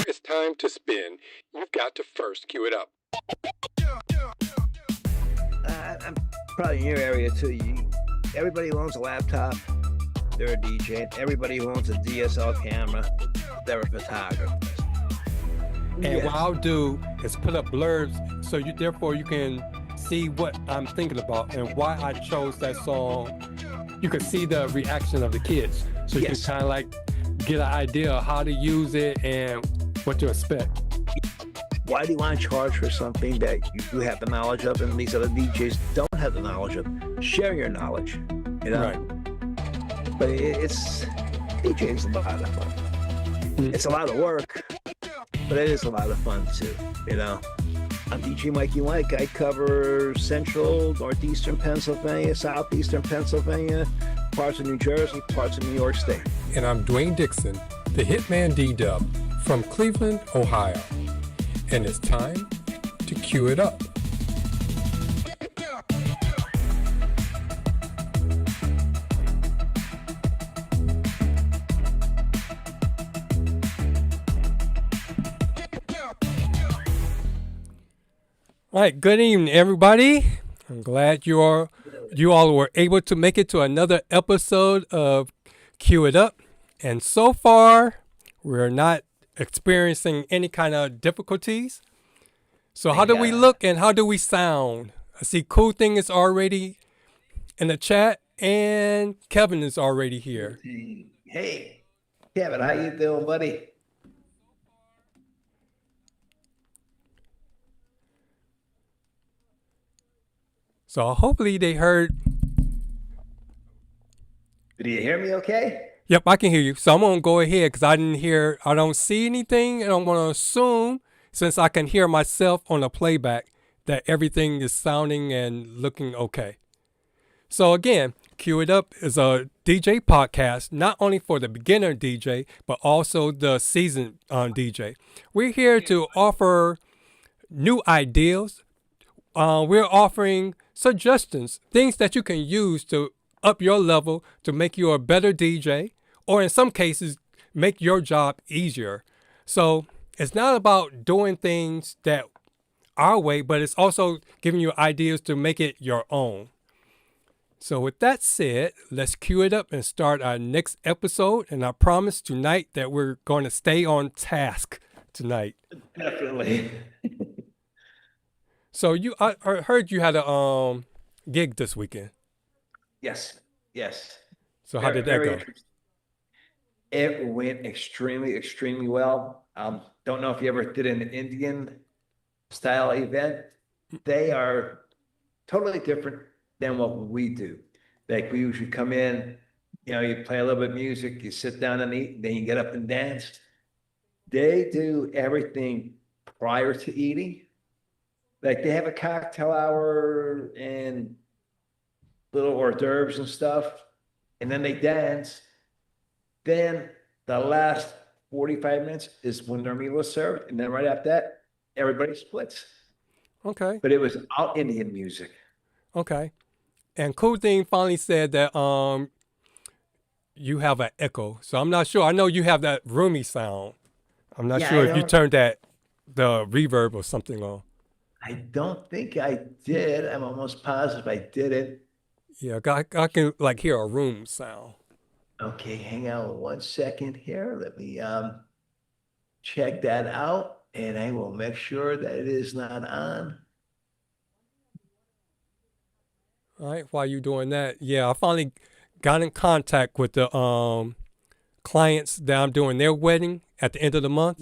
it's time to spin, you've got to first cue it up. I'm probably in your area too. Everybody who owns a laptop, they're a DJ. Everybody who owns a DSL camera, they're a photographer. And what I'll do is put up blurbs so therefore you can see what I'm thinking about and why I chose that song. You can see the reaction of the kids. So you can kind of like get an idea of how to use it and what to expect. Why do you want to charge for something that you have the knowledge of and these other DJs don't have the knowledge of? Share your knowledge, you know? Right. But DJing's a lot of fun. It's a lot of work, but it is a lot of fun too, you know? I'm DJ Mikey Mike. I cover central, northeastern Pennsylvania, southeastern Pennsylvania, parts of New Jersey, parts of New York State. And I'm Dwayne Dixon, the HITMANDDub from Cleveland, Ohio. And it's time to cue it up. All right, good evening, everybody. I'm glad you all were able to make it to another episode of Cue It Up. And so far, we're not experiencing any kind of difficulties. So how do we look and how do we sound? I see Cool Thing is already in the chat and Kevin is already here. Hey, Kevin, how you doing, buddy? So hopefully they heard. Did you hear me okay? Yep, I can hear you. So I'm going to go ahead because I don't see anything, and I'm going to assume, since I can hear myself on the playback, that everything is sounding and looking okay. So again, Cue It Up is a DJ podcast, not only for the beginner DJ, but also the seasoned DJ. We're here to offer new ideas. We're offering suggestions, things that you can use to up your level to make you a better DJ, or in some cases, make your job easier. So it's not about doing things that our way, but it's also giving you ideas to make it your own. So with that said, let's cue it up and start our next episode. And I promise tonight that we're going to stay on task tonight. Definitely. So I heard you had a gig this weekend. Yes. So how did that go? It went extremely well. Don't know if you ever did an Indian style event. They are totally different than what we do. Like we usually come in, you play a little bit of music, you sit down and eat, then you get up and dance. They do everything prior to eating. Like they have a cocktail hour and little hors d'oeuvres and stuff, and then they dance. Then the last 45 minutes is when their meal is served, and then right after that, everybody splits. Okay. But it was all Indian music. Okay. And Cool Thing finally said that you have an echo. So I'm not sure. I know you have that roomy sound. I'm not sure if you turned the reverb or something on. I don't think I did. I'm almost positive I didn't. Yeah, I can like hear a room sound. Okay, hang on 1 second here. Let me check that out, and I will make sure that it is not on. All right, while you're doing that, I finally got in contact with the clients that I'm doing their wedding at the end of the month,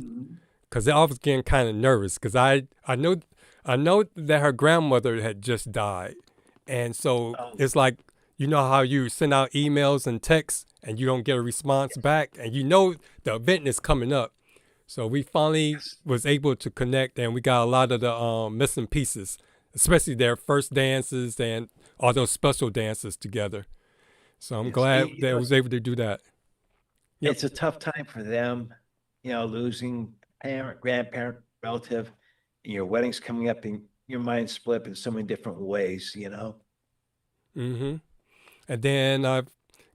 because I was getting kind of nervous because I know that her grandmother had just died. And so it's like, you know how you send out emails and texts and you don't get a response back and the event is coming up. So we finally was able to connect and we got a lot of the missing pieces, especially their first dances and all those special dances together. So I'm glad that I was able to do that. Yep. It's a tough time for them, losing parent, grandparent, relative, and your wedding's coming up and your mind split in so many different ways, Mm-hmm. And then I've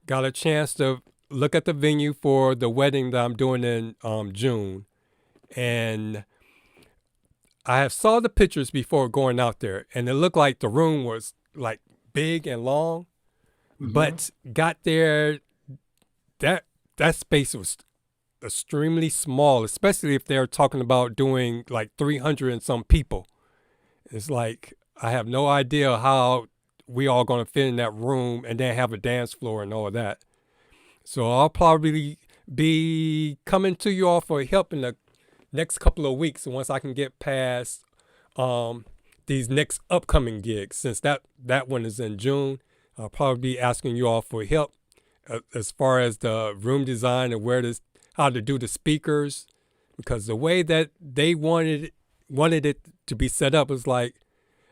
got a chance to look at the venue for the wedding that I'm doing in June. And I have saw the pictures before going out there, and it looked like the room was like big and long, but got there, that space was extremely small, especially if they're talking about doing like 300 and some people. It's like I have no idea how we all going to fit in that room and then have a dance floor and all of that. So I'll probably be coming to you all for help in the next couple of weeks once I can get past these next upcoming gigs. Since that one is in June, I'll probably be asking you all for help as far as the room design and how to do the speakers, because the way that they wanted it to be set up was like,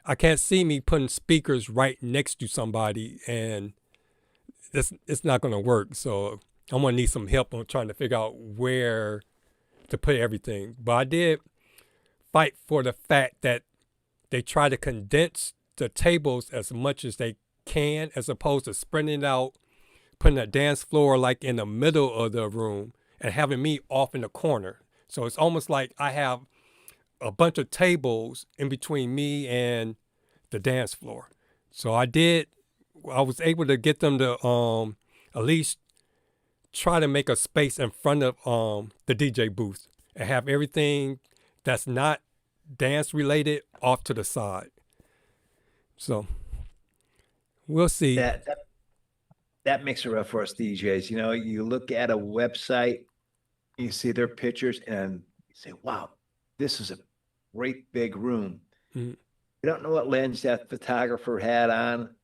I can't see me putting speakers right next to somebody, and it's not going to work. So I'm going to need some help on trying to figure out where to put everything. But I did fight for the fact that they try to condense the tables as much as they can, as opposed to spreading it out, putting a dance floor like in the middle of the room and having me off in the corner. So it's almost like I have a bunch of tables in between me and the dance floor. So I was able to get them to at least try to make a space in front of the DJ booth and have everything that's not dance related off to the side. So we'll see. That makes it rough for us DJs. You know, you look at a website, you see their pictures, and you say, wow, this is a great big room. Mm-hmm. You don't know what lens that photographer had on,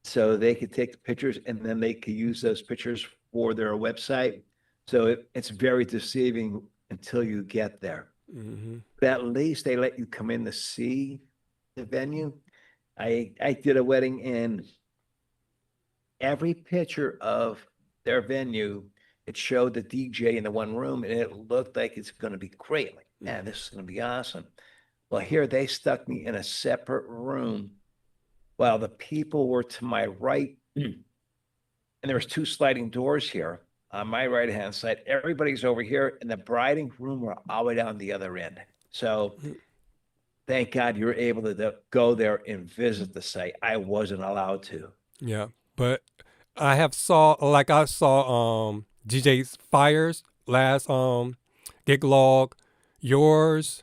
so they could take the pictures and then they could use those pictures for their website. So it's very deceiving until you get there. Mm-hmm. But at least they let you come in to see the venue. I did a wedding, and every picture of their venue, it showed the DJ in the one room, and it looked like it's going to be great. Like, man, this is going to be awesome. Well, here they stuck me in a separate room while the people were to my right. And there was 2 sliding doors here on my right-hand side. Everybody's over here, and the bride and groom were all the way down the other end. So thank God you were able to go there and visit the site. I wasn't allowed to. Yeah, but I saw DJ Fires last gig log, yours,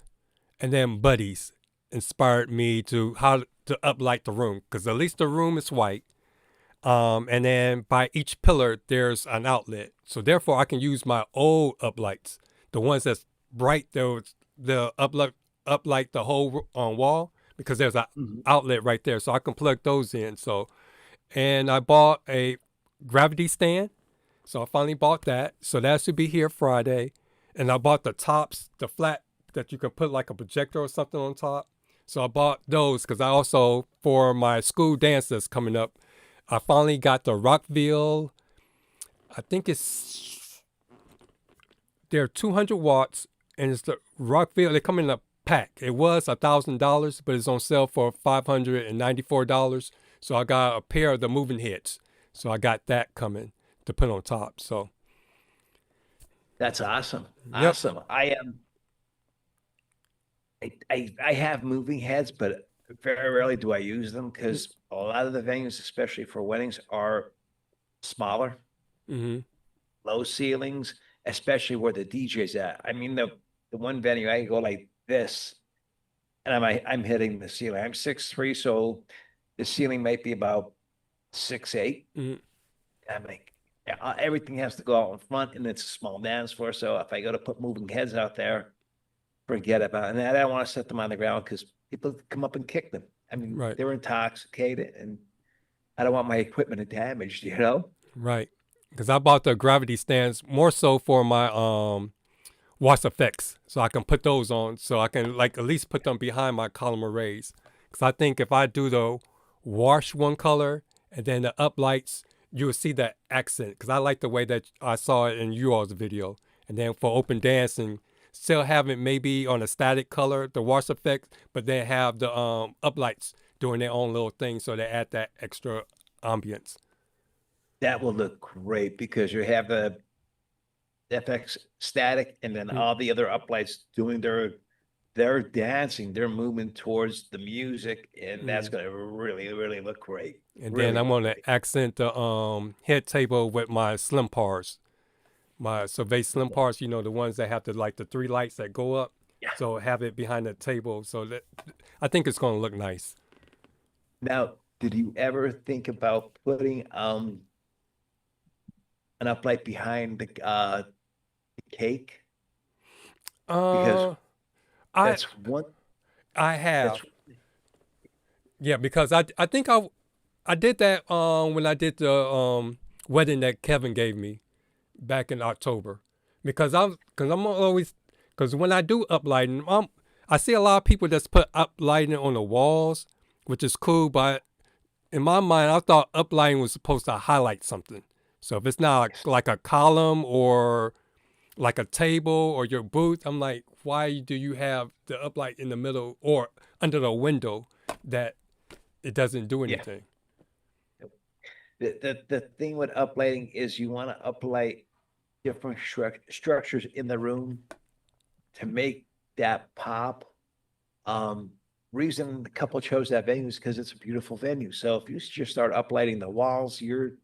and then Buddy's inspired me to how to uplight the room, because at least the room is white. And then by each pillar, there's an outlet. So therefore, I can use my old uplights, the ones that's bright, the uplight the whole wall, because there's an outlet right there. So I can plug those in. So, and I bought a gravity stand. So I finally bought that. So that should be here Friday. And I bought the tops, the flat that you can put like a projector or something on top. So I bought those because I also, for my school dance that's coming up, I finally got the Rockville. I think they're 200 watts, and it's the Rockville. They come in a pack. It was $1,000, but it's on sale for $594. So I got a pair of the moving heads. So I got that coming to put on top. So that's awesome. Yep. Awesome. I have moving heads, but very rarely do I use them because a lot of the venues, especially for weddings, are smaller, low ceilings, especially where the DJ's at. I mean, the one venue I go like this, and I'm hitting the ceiling. I'm 6'3", so the ceiling might be about 6'8". I'm like, everything has to go out in front, and it's a small dance floor. So if I go to put moving heads out there, forget about it. And I don't want to set them on the ground because people come up and kick them. I mean, Right. They're intoxicated, and I don't want my equipment damaged, you know? Right. Because I bought the gravity stands more so for my wash effects, so I can put those on, so I can like at least put them behind my column arrays. Because I think if I do the wash one color and then the uplights, you will see that accent. Because I like the way that I saw it in you all's video. And then for open dancing, still have it maybe on a static color, the wash effect, but then have the uplights doing their own little thing, so they add that extra ambience. That will look great because you have the FX static, and then Mm. all the other uplights doing their dancing, they're moving towards the music, and that's Mm. gonna really, really look great. And Really then I'm look gonna great. accent the head table with my slim pars. My Survey slim pars, you know, the ones that have the 3 lights that go up. Yeah. So have it behind the table. So that I think it's gonna look nice. Now, did you ever think about putting an uplight behind the cake? Because Uh, I that's one I that's have. Yeah, because I think I did that when I did the wedding that Kevin gave me back in October. Because I'm always because when I do uplighting, I see a lot of people that's put uplighting on the walls, which is cool, but in my mind I thought uplighting was supposed to highlight something. So if it's not like a column or like a table or your booth, I'm like, why do you have the uplight in the middle or under the window that it doesn't do yeah. anything? The thing with uplighting is you want to uplight different structures in the room to make that pop. Reason the couple chose that venue is because it's a beautiful venue. So if you just start uplighting the walls, you're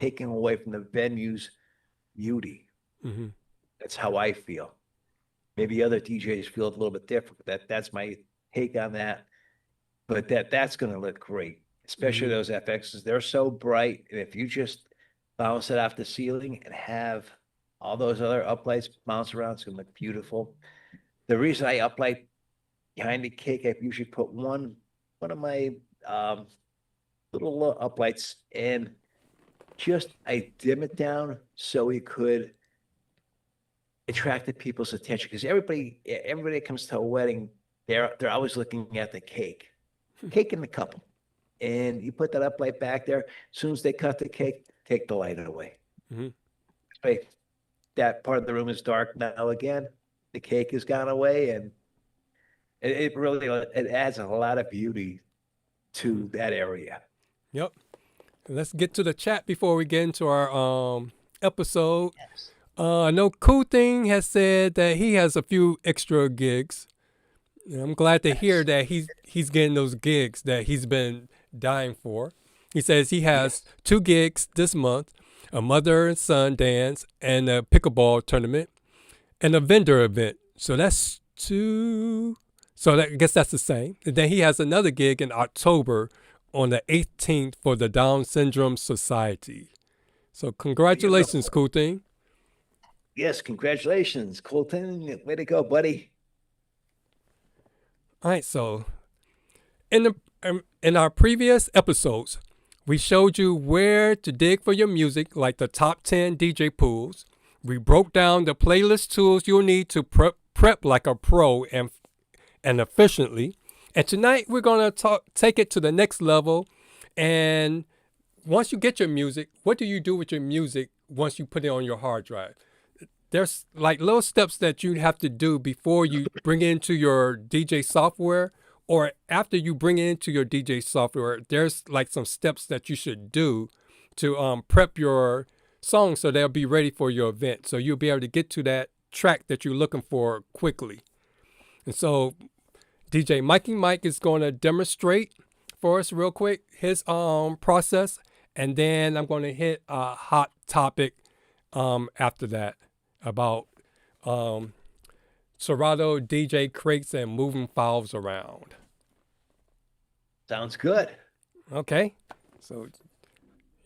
taking away from the venue's beauty. Hmm. That's how I feel. Maybe other DJs feel a little bit different, but that's my take on that. But that's gonna look great, especially Hmm. those FXs. They're so bright, and if you just bounce it off the ceiling and have all those other uplights bounce around, it's gonna look beautiful. The reason I uplight behind the cake, I usually put one of my um little uplights, and just I dim it down so we could attract the people's attention, because everybody that comes to a wedding, they're always looking at the cake and the couple. And you put that uplight back there, as soon as they cut the cake, take the light away. Hmm. Right. That part of the room is dark now again. The cake has gone away, and it really it adds a lot of beauty to that area. Yep. Let's get to the chat before we get into our episode. Yes. I know Cool Thing has said that he has a few extra gigs. And I'm glad to hear Yes. that he's getting those gigs that he's been dying for. He says he has Yes. 2 gigs this month, a mother and son dance and a pickleball tournament and a vendor event. So that's 2. So I guess that's the same. And then he has another gig in October on the 18th for the Down Syndrome Society. So congratulations, Beautiful. Cool Thing. Yes, congratulations, Colton. Way to go, buddy. All right, so in our previous episodes, we showed you where to dig for your music, like the top 10 DJ pools. We broke down the playlist tools you'll need to prep like a pro and efficiently. And tonight we're gonna take it to the next level. And once you get your music, what do you do with your music once you put it on your hard drive? There's like little steps that you have to do before you bring it into your DJ software, or after you bring it into your DJ software. There's like some steps that you should do to prep your song so they'll be ready for your event. So you'll be able to get to that track that you're looking for quickly. And so DJ Mikey Mike is going to demonstrate for us real quick his process, and then I'm going to hit a hot topic after that about Serato DJ crates and moving files around. Sounds good. Okay, so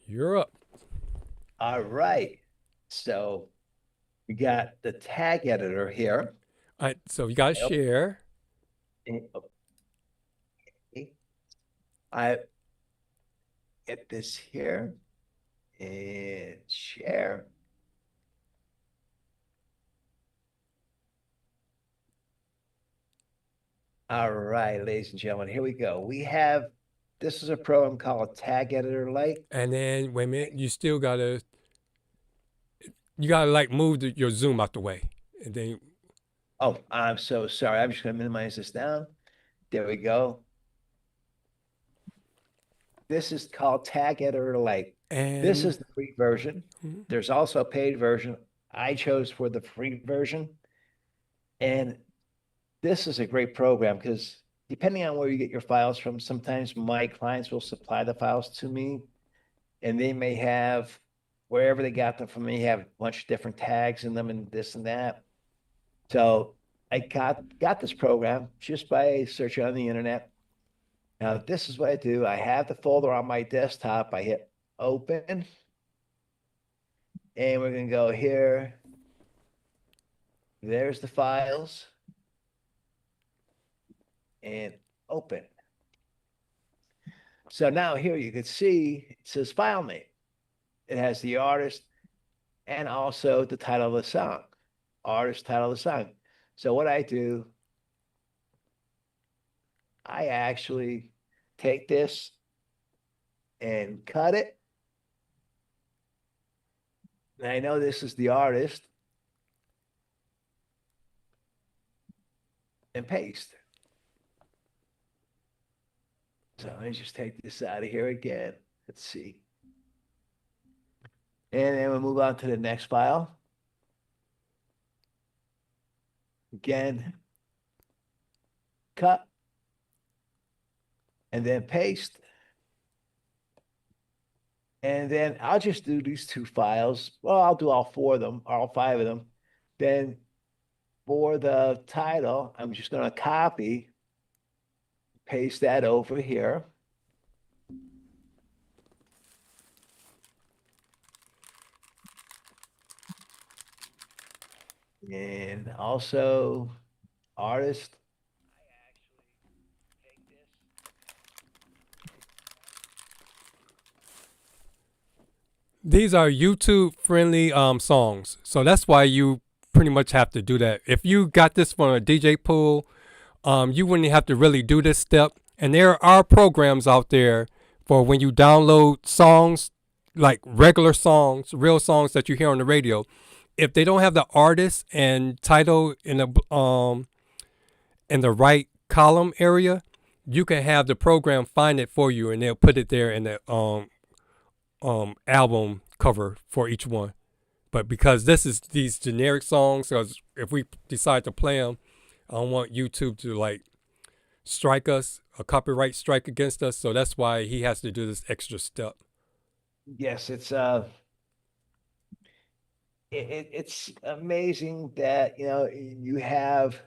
you're up. All right. So we got the tag editor here. All right, so you got to Yep. share. Okay. I get this here and share. All right, ladies and gentlemen, here we go. This is a program called Tag Editor Lite. And then, wait a minute, you gotta like move your zoom out the way. And then, Oh, I'm so sorry. I'm just going to minimize this down. There we go. This is called Tag Editor Lite. This and is the free version. Mhm. There's also a paid version. I chose for the free version. And this is a great program because depending on where you get your files from, sometimes my clients will supply the files to me and they may have, wherever they got them from me, have a bunch of different tags in them and this and that. So I got this program just by searching on the internet. Now, this is what I do. I have the folder on my desktop. I hit open, and we're gonna go here. There's the files, and open. So now here you can see it says file name. It has the artist and also the title of the song, artist, title of the song. So what I do, I actually take this and cut it. And I know this is the artist and paste. So let me just take this out of here again. Let's see. And then we'll move on to the next file. Again, cut and then paste. And then I'll just do these two files. Well, I'll do all four of them, all five of them. Then for the title, I'm just going to copy, paste that over here. And also artist. These are YouTube friendly songs. So that's why you pretty much have to do that. If you got this from a DJ pool, you wouldn't have to really do this step. And there are programs out there for when you download songs, like regular songs, real songs that you hear on the radio. If they don't have the artist and title in the right column area, you can have the program find it for you, and they'll put it there in the album cover for each one. But because this is these generic songs, because if we decide to play them, I don't want YouTube to like strike us, a copyright strike against us. So that's why he has to do this extra step. Yes, it's amazing that you have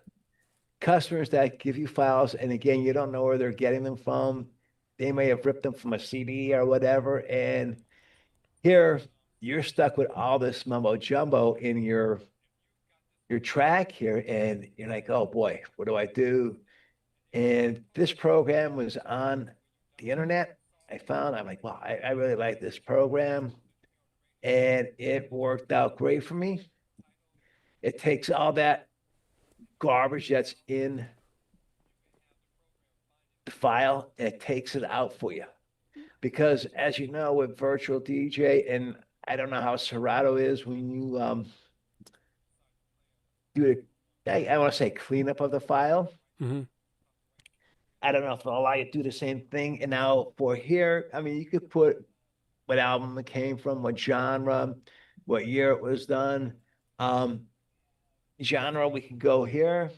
customers that give you files, and again, you don't know where they're getting them from. They may have ripped them from a CD or whatever, and here you're stuck with all this mumbo jumbo in your track here, and you're like, oh boy, what do I do? And this program was on the internet. I'm like, well, I really like this program, and it worked out great for me. It takes all that garbage that's in the file and it takes it out for you. Because as you know, with virtual DJ, and I don't know how Serato is when you do I want to say cleanup of the file. Mm-hmm. I don't know if it'll allow you to do the same thing. And now for here, I mean, you could put what album it came from, what genre, what year it was done. Genre, we can go here.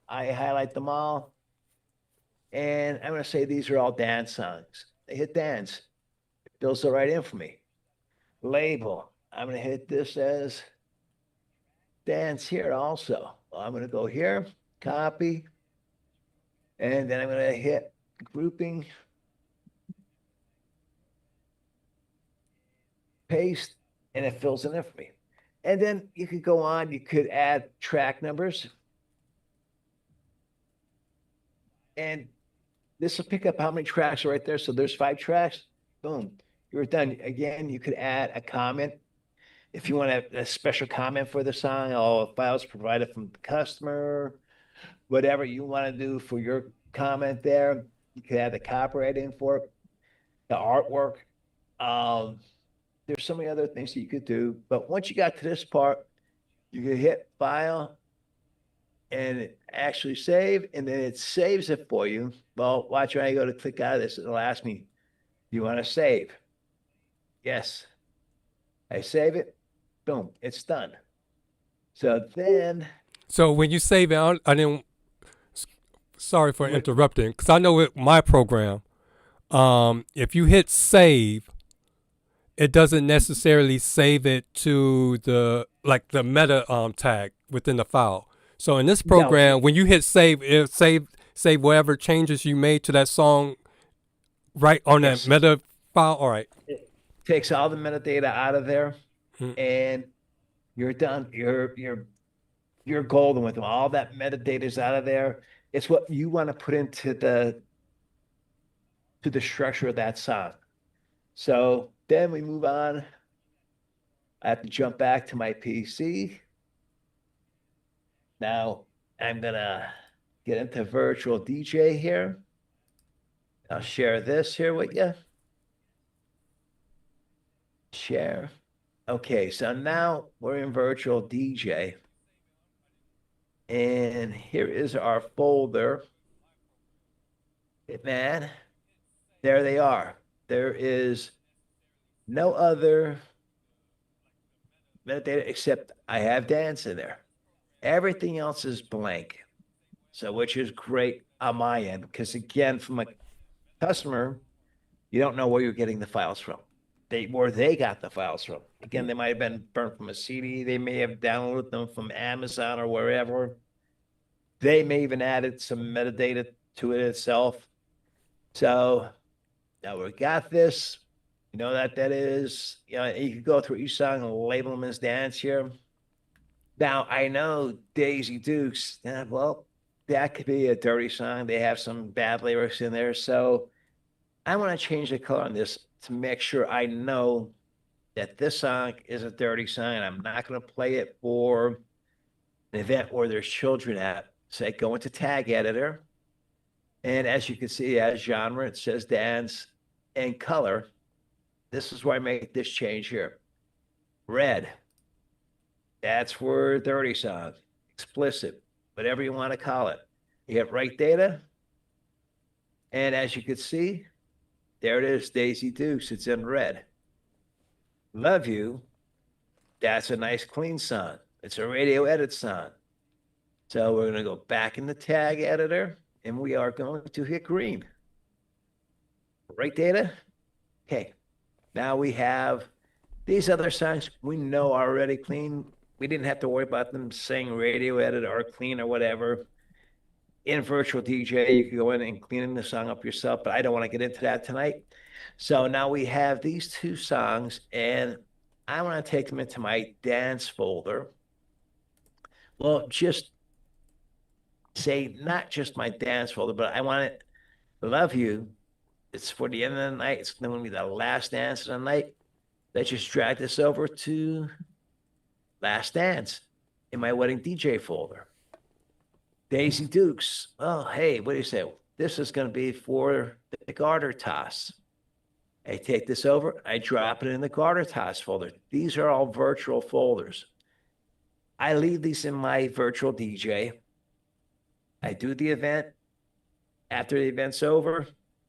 I highlight them all. And I'm going to say these are all dance songs. They hit dance. It fills it right in for me. Label. I'm going to hit this as dance here also. I'm going to go here, copy, and then I'm going to hit grouping, paste, and it fills it in for me. And then you could go on, you could add track numbers. And this will pick up how many tracks are right there. So there's 5 tracks. Boom, you're done. Again, you could add a comment. If you want a special comment for the song, all files provided from the customer, whatever you want to do for your comment there, you could add the copyright in for it, the artwork. There's so many other things that you could do. But once you got to this part, you can hit file and it actually save, and then it saves it for you. Well, watch when I go to click out of this, it'll ask me, do you want to save? Yes. I save it. Boom, it's done. So then So when you save it, I didn't. Sorry for with interrupting, because I know with my program, if you hit save, it doesn't necessarily save it to the meta tag within the file. So in this no, program, when you hit save, it save whatever changes you made to that song right on that yes, meta file. All right. it takes all the metadata out of there, Mm. and you're done. You're golden with them. All that metadata is out of there. It's what you want to put into the structure of that song. So then we move on. I have to jump back to my PC. Now I'm gonna get into virtual DJ here. I'll share this here with you. Share. Okay, so now we're in virtual DJ. And here is our folder. Man, there they are. There is no other metadata except I have dance in there. Everything else is blank. So, which is great on my end, because again, from a customer, you don't know where you're getting the files from. Where they got the files from. Again, they might have been burnt from a CD. They may have downloaded them from Amazon or wherever. They may even added some metadata to it itself. So now we got this. You know that is, you can go through each song and label them as dance here. Now I know Daisy Dukes, well, that could be a dirty song. They have some bad lyrics in there. So I want to change the color on this to make sure I know that this song is a dirty song. I'm not going to play it for an event where there's children at. So I go into tag editor. And as you can see, as genre, it says dance and color. This is where I make this change here. Red. That's for dirty song, explicit, whatever you want to call it. You hit write data. And as you can see, there it is, Daisy Dukes. It's in red. Love You. That's a nice clean song. It's a radio edit song. So we're going to go back in the tag editor and we are going to hit green. Write data. Okay. Now we have these other songs we know are already clean. We didn't have to worry about them saying radio edit or clean or whatever. In virtual DJ, you can go in and clean the song up yourself, but I don't want to get into that tonight. So now we have these two songs, and I want to take them into my dance folder. Well, just say not just my dance folder, but I want it, Love You. It's for the end of the night. It's going to be the last dance of the night. Let's just drag this over to Last Dance in my wedding DJ folder. Daisy Dukes. Oh, hey, what do you say? This is going to be for the garter toss. I take this over, I drop it in the garter toss folder. These are all virtual folders. I leave these in my virtual DJ. I do the event. After the event's over,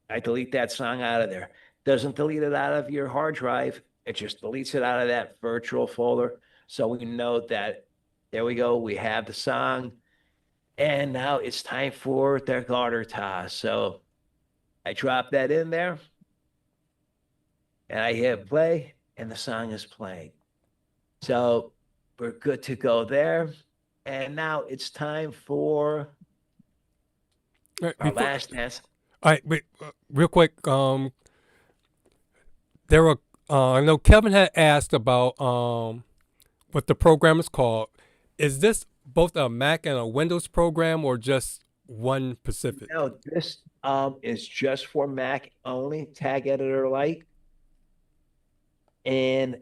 I delete that song out of there. Doesn't delete it out of your hard drive. It just deletes it out of that virtual folder. So we know that, there we go, we have the song. And now it's time for the garter toss. So I drop that in there and I hit play and the song is playing. So we're good to go there. And now it's time for our last dance. All right, wait, real quick. There were. I know Kevin had asked about what the program is called. Is this both a Mac and a Windows program, or just one specific? No, this is just for Mac only, tag editor like. And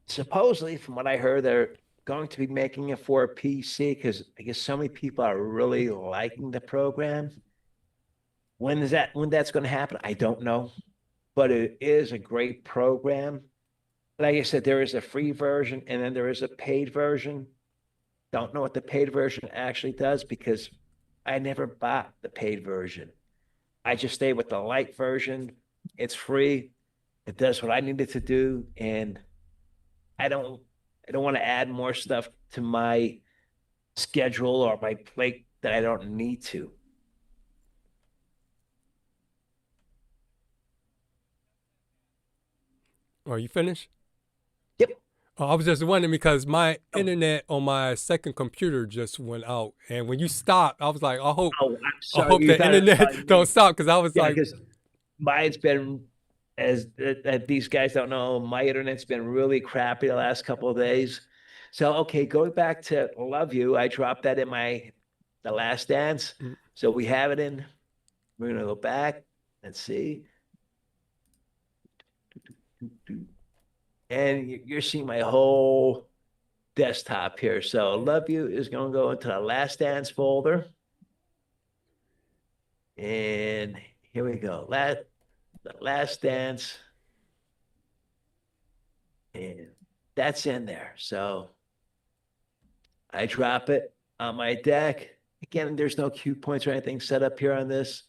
supposedly, from what I heard, they're going to be making it for a PC because I guess so many people are really liking the program. When that's going to happen, I don't know. But it is a great program. Like I said, there is a free version and then there is a paid version. Don't know what the paid version actually does because I never bought the paid version. I just stay with the light version. It's free. It does what I needed to do. And I don't I don't want to add more stuff to my schedule or my plate that I don't need to. Are you finished? Yep. Oh, I was just wondering because my Oh, internet on my second computer just went out, and when you stopped, I was like, I'm I sorry. hope You the thought it was internet probably don't me. stop because I was Yeah, like, because mine's been as these guys don't know, my internet's been really crappy the last couple of days. So okay, going back to Love You, I dropped that in the last dance. mm, So we have it in. We're gonna go back and see. And you're seeing my whole desktop here. So Love You is gonna go into the last dance folder. And here we go. The last dance. And that's in there. So I drop it on my deck. Again, there's no cue points or anything set up here on this.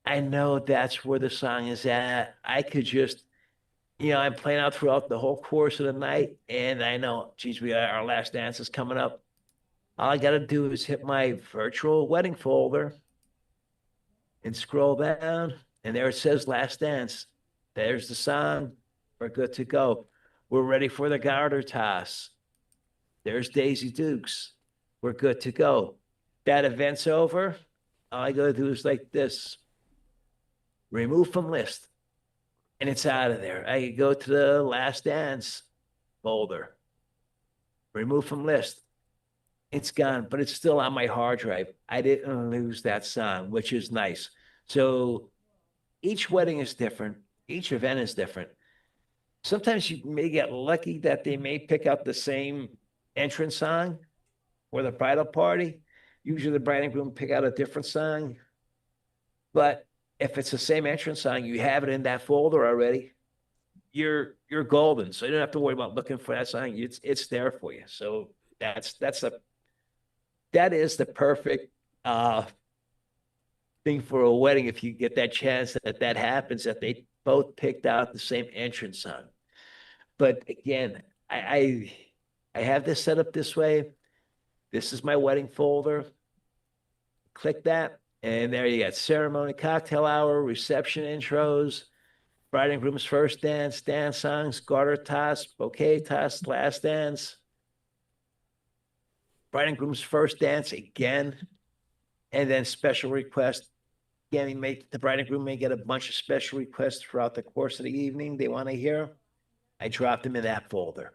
I know that's where the song is at. I could just, I'm playing out throughout the whole course of the night, and I know, geez, our last dance is coming up. All I got to do is hit my virtual wedding folder and scroll down, and there it says last dance. There's the song. We're good to go. We're ready for the garter toss. There's Daisy Dukes. We're good to go. That event's over. All I gotta do is like this. Remove from list. And it's out of there. I go to the last dance folder. Remove from list. It's gone, but it's still on my hard drive. I didn't lose that song, which is nice. So each wedding is different. Each event is different. Sometimes you may get lucky that they may pick out the same entrance song or the bridal party. Usually the bride and groom pick out a different song. But if it's the same entrance song, you have it in that folder already. You're golden. So you don't have to worry about looking for that song. It's there for you. So that is the perfect thing for a wedding if you get that chance that happens, that they both picked out the same entrance song. But again, I have this set up this way. This is my wedding folder. Click that, and there you got ceremony, cocktail hour, reception intros, bride and groom's first dance, dance songs, garter toss, bouquet toss, last dance, bride and groom's first dance again, and then special request. Again, the bride and groom may get a bunch of special requests throughout the course of the evening they want to hear. I drop them in that folder.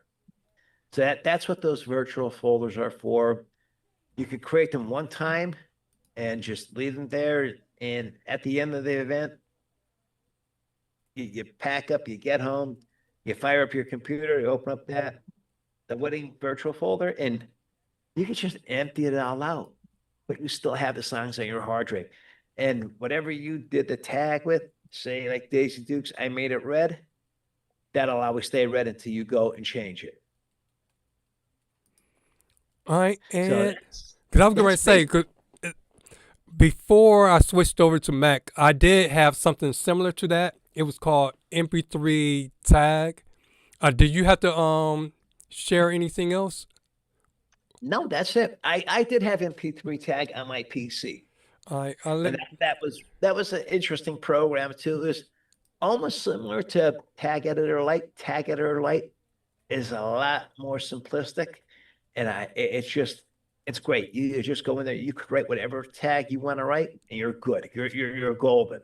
So that's what those virtual folders are for. You could create them one time and just leave them there. And at the end of the event, you pack up, you get home, you fire up your computer, you open up the wedding virtual folder, and you can just empty it all out. But you still have the songs on your hard drive. And whatever you did the tag with, say like Daisy Dukes, I made it red, that'll always stay red until you go and change it. all right. So And because I was going to say, cause before I switched over to Mac, I did have something similar to that. It was called MP3 tag. Did you have to share anything else? no, that's it. I did have MP3 tag on my PC. I And that was an interesting program too. It was almost similar to Tag Editor Lite. Tag Editor Lite is a lot more simplistic, and it's great. You just go in there, you could write whatever tag you want to write, and you're good. You're golden.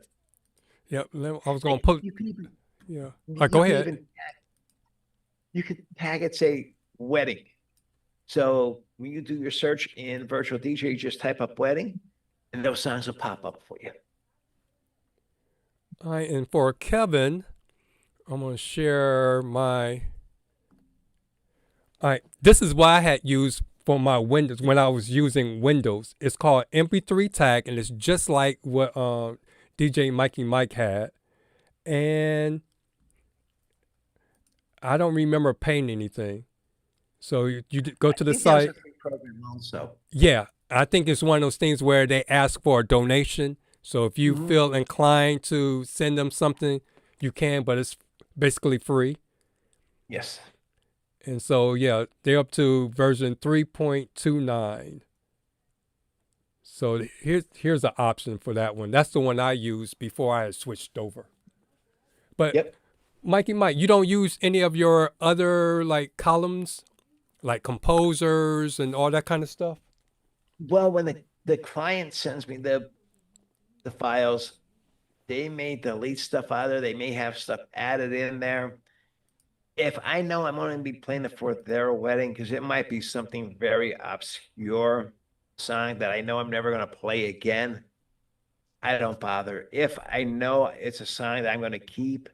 Yep. I was going to put. You can even Yeah. Go you can ahead. even you could tag it, say wedding. So when you do your search in virtual DJ, you just type up wedding, and those songs will pop up for you. All right. And for Kevin, I'm going to share my. All right. This is what I had used for my Windows when I was using Windows. It's called MP3 tag, and it's just like what DJ Mikey Mike had. And I don't remember paying anything. So you go to the site. That's a free program also. Yeah, I think it's one of those things where they ask for a donation. So if you feel inclined to send them something, you can, but it's basically free. Yes. And so, yeah, they're up to version 3.29. So here's an option for that one. That's the one I used before I had switched over. But Yep. Mike, you don't use any of your other like columns, like composers and all that kind of stuff? Well, when the client sends me the files, they may delete stuff out of there. They may have stuff added in there. If I know I'm only gonna be playing it for their wedding, because it might be something very obscure song that I know I'm never gonna play again, I don't bother. If I know it's a song that I'm gonna keep,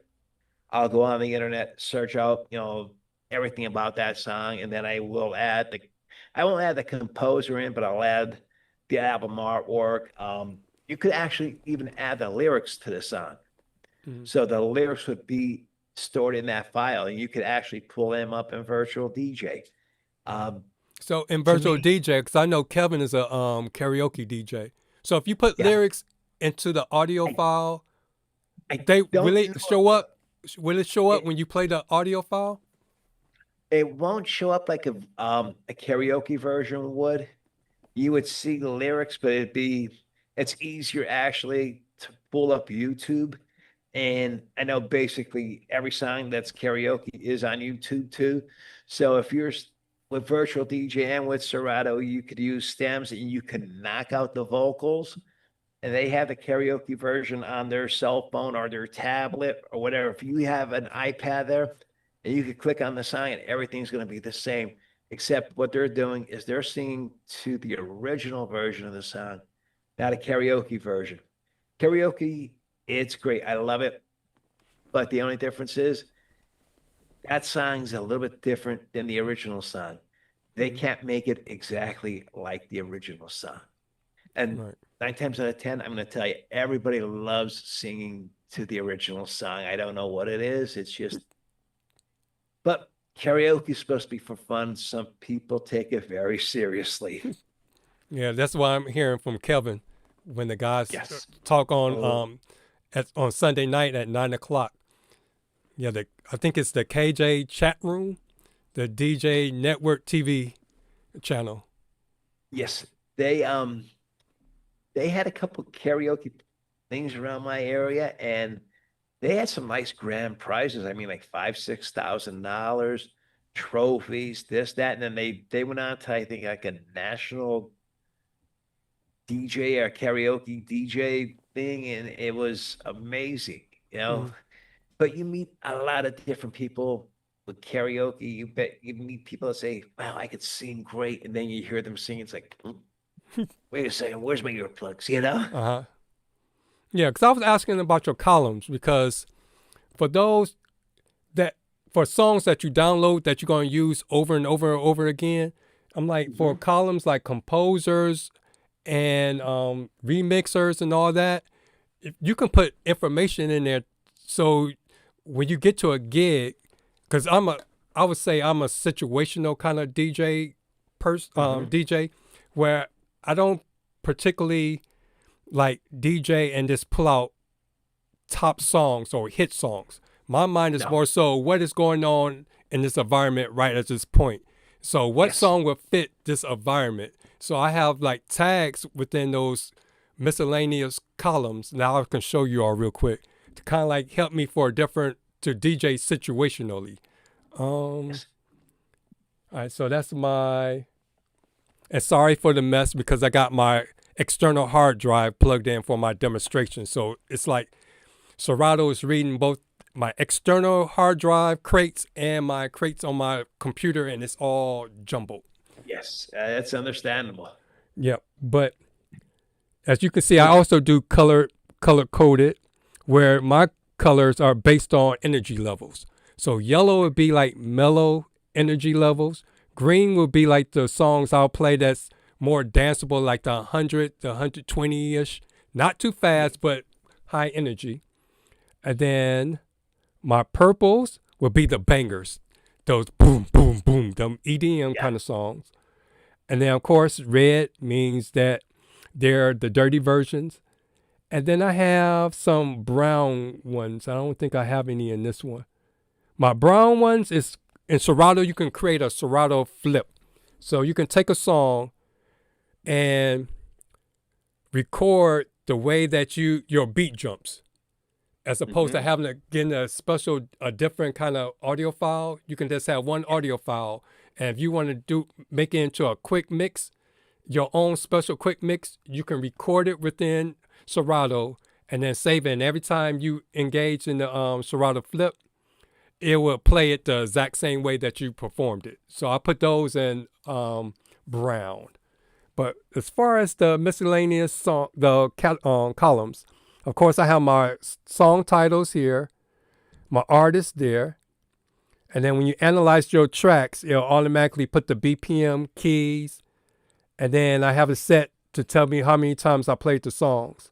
I'll go on the internet, search out, everything about that song, and then I won't add the composer in, but I'll add the album artwork. You could actually even add the lyrics to the song. Mhm. So the lyrics would be stored in that file, and you could actually pull them up in Virtual DJ. Um, So in to virtual me, DJ, because I know Kevin is a karaoke DJ. So if you put yeah, lyrics into the audio I, file, I they will don't it know show if up? Will it show up it, when you play the audio file? it won't show up like a karaoke version would. You would see the lyrics, but it's easier actually to pull up YouTube. And I know basically every song that's karaoke is on YouTube too. So if you're with virtual DJ and with Serato, you could use stems and you can knock out the vocals. And they have the karaoke version on their cell phone or their tablet or whatever. If you have an iPad there, and you could click on the sign, and everything's going to be the same. Except what they're doing is they're singing to the original version of the song, not a karaoke version. Karaoke, it's great. I love it. But the only difference is that song's a little bit different than the original song. They Mhm. can't make it exactly like the original song. And Right. 9 times out of 10, I'm going to tell you, everybody loves singing to the original song. I don't know what it is. It's just, but karaoke is supposed to be for fun. Some people take it very seriously. Yeah, that's what I'm hearing from Kevin when the guys Yes. talk on Oh, on Sunday night at 9 o'clock. Yeah, I think it's the KJ chat room, the DJ Network TV channel. yes. They had a couple karaoke things around my area, and they had some nice grand prizes. I mean, like $5,000, $6,000, trophies, this, that, and then they went on to, I think, like a national DJ or karaoke DJ thing, and it was amazing. Mm. But you meet a lot of different people with karaoke. You meet people that say, "Wow, I could sing great," and then you hear them sing. It's like, wait a second, where's my earplugs? Uh-huh. Yeah, because I was asking about your columns because for those that for songs that you download that you're going to use over and over and over again, I'm like for Mhm. columns like composers and remixers and all that, if you can put information in there so when you get to a gig, because I would say I'm a situational kind of Mhm. DJ where I don't particularly like DJ and just pull out top songs or hit songs. My mind is No. more so what is going on in this environment right at this point. So what Yes. song would fit this environment? So I have like tags within those miscellaneous columns. Now I can show you all real quick to kind of like help me for to DJ situationally. Um, Yes. all right, so that's and sorry for the mess because I got my external hard drive plugged in for my demonstration. So it's like Serato is reading both my external hard drive crates and my crates on my computer, and it's all jumbled. Yes. That's understandable. Yep. But as you can see, I also do color coded, where my colors are based on energy levels. So yellow would be like mellow energy levels. Green would be like the songs I'll play that's more danceable, like the 100 to 120 ish. Not too fast, but high energy. And then my purples will be the bangers, those boom, boom, boom, them EDM Yeah. kind of songs. And then, of course, red means that they're the dirty versions. And then I have some brown ones. I don't think I have any in this one. My brown ones is in Serato, you can create a Serato flip. So you can take a song and record the way that your beat jumps, as opposed to having to get a different kind of audio file. You can just have one audio file, and if you want to make it into a quick mix, your own special quick mix, you can record it within Serato and then save it. And every time you engage in the Serato flip, it will play it the exact same way that you performed it. So I put those in brown. But as far as the miscellaneous song, columns, of course, I have my song titles here, my artist there. And then when you analyze your tracks, it'll automatically put the BPM, keys, and then I have it set to tell me how many times I played the songs.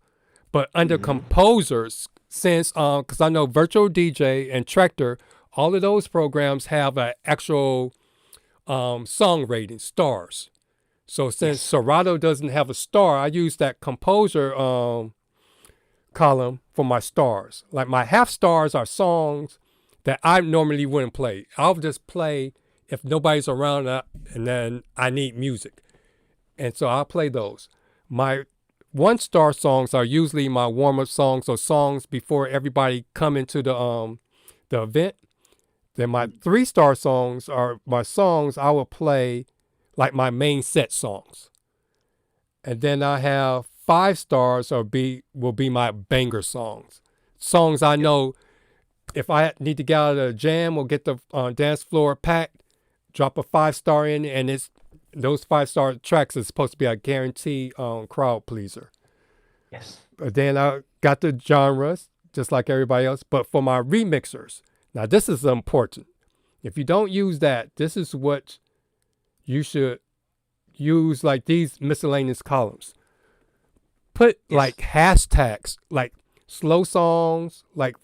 But under composers, since, because I know Virtual DJ and Tractor, all of those programs have an actual song rating, stars. So since Serato doesn't have a star, I use that composer column for my stars. Like my half stars are songs that I normally wouldn't play. I'll just play if nobody's around and then I need music. And so I'll play those. My 1-star songs are usually my warm-up songs or songs before everybody come into the event. Then my 3-star songs are my songs I will play like my main set songs. And then I have 5 stars will be my banger songs. Songs I know if I need to get out of the jam or get the dance floor packed, drop a 5-star in, and those 5-star tracks is supposed to be a guaranteed crowd pleaser. Yes. But then I got the genres, just like everybody else. But for my remixers, now this is important. If you don't use that, this is what you should use, like these miscellaneous columns. Put like hashtags, like slow songs, like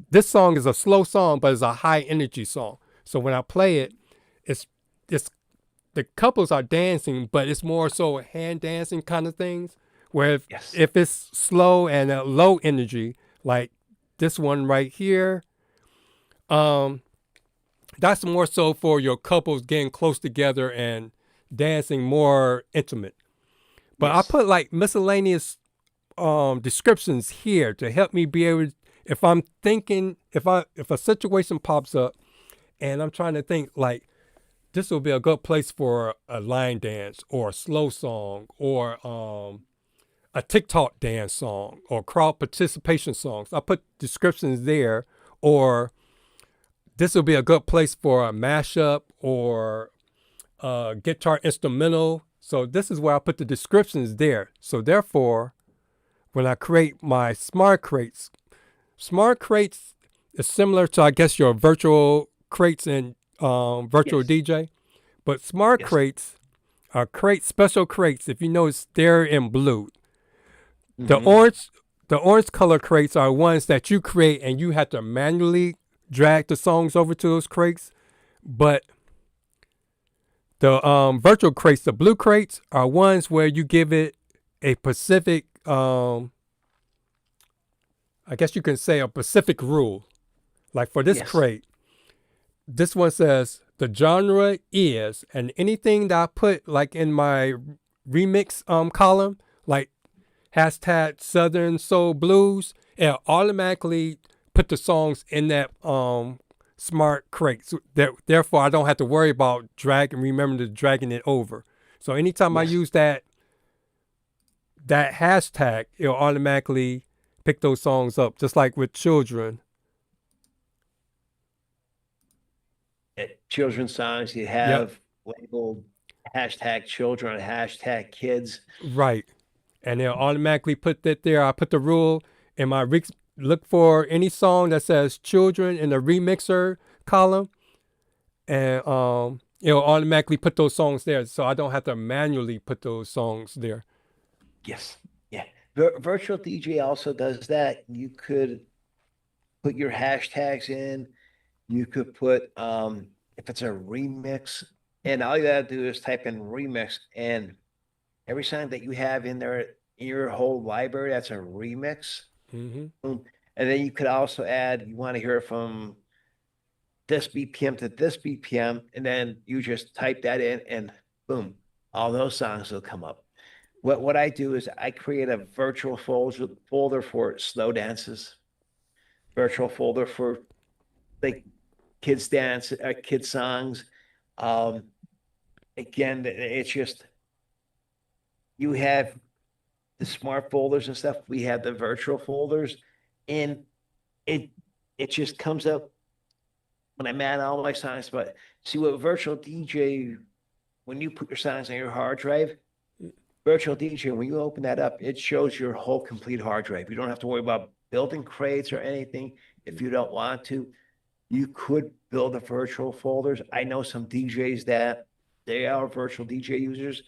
this song is a slow song, but it's a high energy song. So when I play it, it's the couples are dancing, but it's more so hand dancing kind of things. Where if it's slow and low energy, like this one right here, that's more so for your couples getting close together and dancing more intimate. But I put like miscellaneous descriptions here to help me be able to, if I'm thinking, if a situation pops up and I'm trying to think like, this will be a good place for a line dance or a slow song or a TikTok dance song or crowd participation songs. I put descriptions there. Or this will be a good place for a mashup or a guitar instrumental. So this is where I put the descriptions there. So therefore, when I create my smart crates is similar to, I guess, your virtual crates in virtual DJ. But smart crates are special crates. If you notice, they're in blue. The orange color crates are ones that you create and you have to manually drag the songs over to those crates. But the virtual crates, the blue crates, are ones where you give it a specific, I guess you can say a specific rule. Like for this crate, this one says the genre is, and anything that I put like in my remix column, like hashtag Southern Soul Blues, it'll automatically put the songs in that smart crate. So therefore, I don't have to worry about dragging it over. So anytime I use that hashtag, it'll automatically pick those songs up, just like with children. Children's songs, you have labeled hashtag children, hashtag kids. Right. And they'll automatically put that there. I put the rule in my look for any song that says children in the remixer column. And it'll automatically put those songs there. So I don't have to manually put those songs there. Yes. Yeah. Virtual DJ also does that. You could put your hashtags in. You could put, if it's a remix, and all you gotta do is type in remix, and every song that you have in there, in your whole library, that's a remix. And then you could also add, you want to hear it from this BPM to this BPM, and then you just type that in and boom, all those songs will come up. What I do is I create a virtual folder for slow dances, virtual folder for like kids dance, kids songs. Um, Again, it's just you have the smart folders and stuff. We have the virtual folders, and it it just comes up when I'm at all my songs. But see what virtual DJ, when you put your songs on your hard drive, virtual DJ, when you open that up, it shows your whole complete hard drive. You don't have to worry about building crates or anything if you don't want to. You could build the virtual folders. I know some DJs that they are virtual DJ users,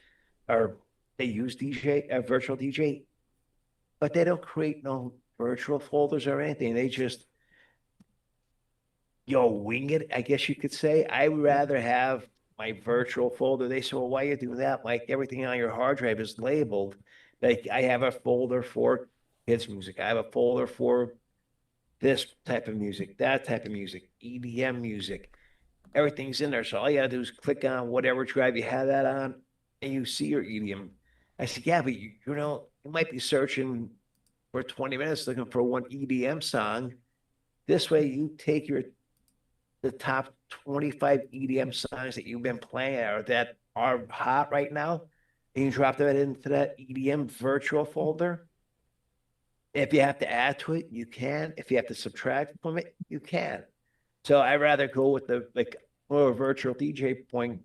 or they use virtual DJ, but they don't create no virtual folders or anything. They just wing it, I guess you could say. I would rather have my virtual folder. They say, well, why you do that? Like everything on your hard drive is labeled. Like I have a folder for kids music. I have a folder for this type of music, that type of music, EDM music. Everything's in there. So all you gotta do is click on whatever drive you have that on, and you see your EDM. I said, yeah, but you might be searching for 20 minutes looking for one EDM song. This way you take the top 25 EDM songs that you've been playing or that are hot right now, and you drop them into that EDM virtual folder. If you have to add to it, you can. If you have to subtract from it, you can. So I'd rather go with the more virtual DJ point,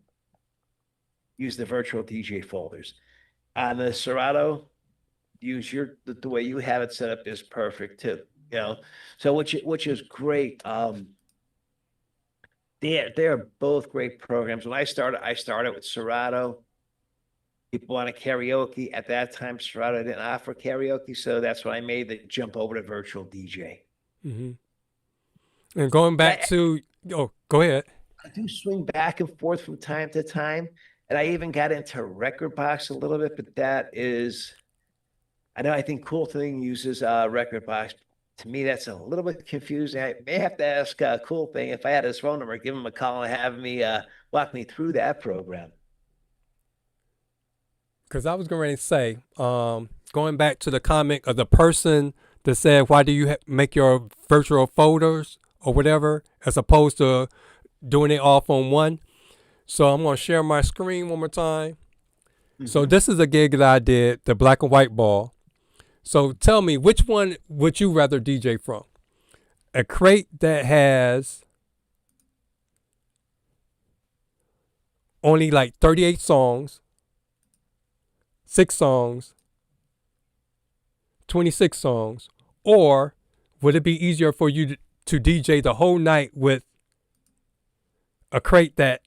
use the virtual DJ folders. On the Serato, use the way you have it set up is perfect too. So which is great. They're both great programs. When I started with Serato. People want to karaoke. At that time, Serato didn't offer karaoke, so that's when I made the jump over to virtual DJ. Mm-hmm. And going back to, go ahead. I do swing back and forth from time to time, and I even got into Record Box a little bit, but that is, I think Cool Thing uses Record Box. To me, that's a little bit confusing. I may have to ask Cool Thing if I had his phone number, give him a call and have me walk me through that program. Because I was going to say, going back to the comment of the person that said, why do you make your virtual folders or whatever, as opposed to doing it off on one? So I'm going to share my screen one more time. Mm-hmm. So this is a gig that I did, the black and white ball. So tell me, which one would you rather DJ from? A crate that has only like 38 songs, 6 songs, 26 songs, or would it be easier for you to DJ the whole night with a crate that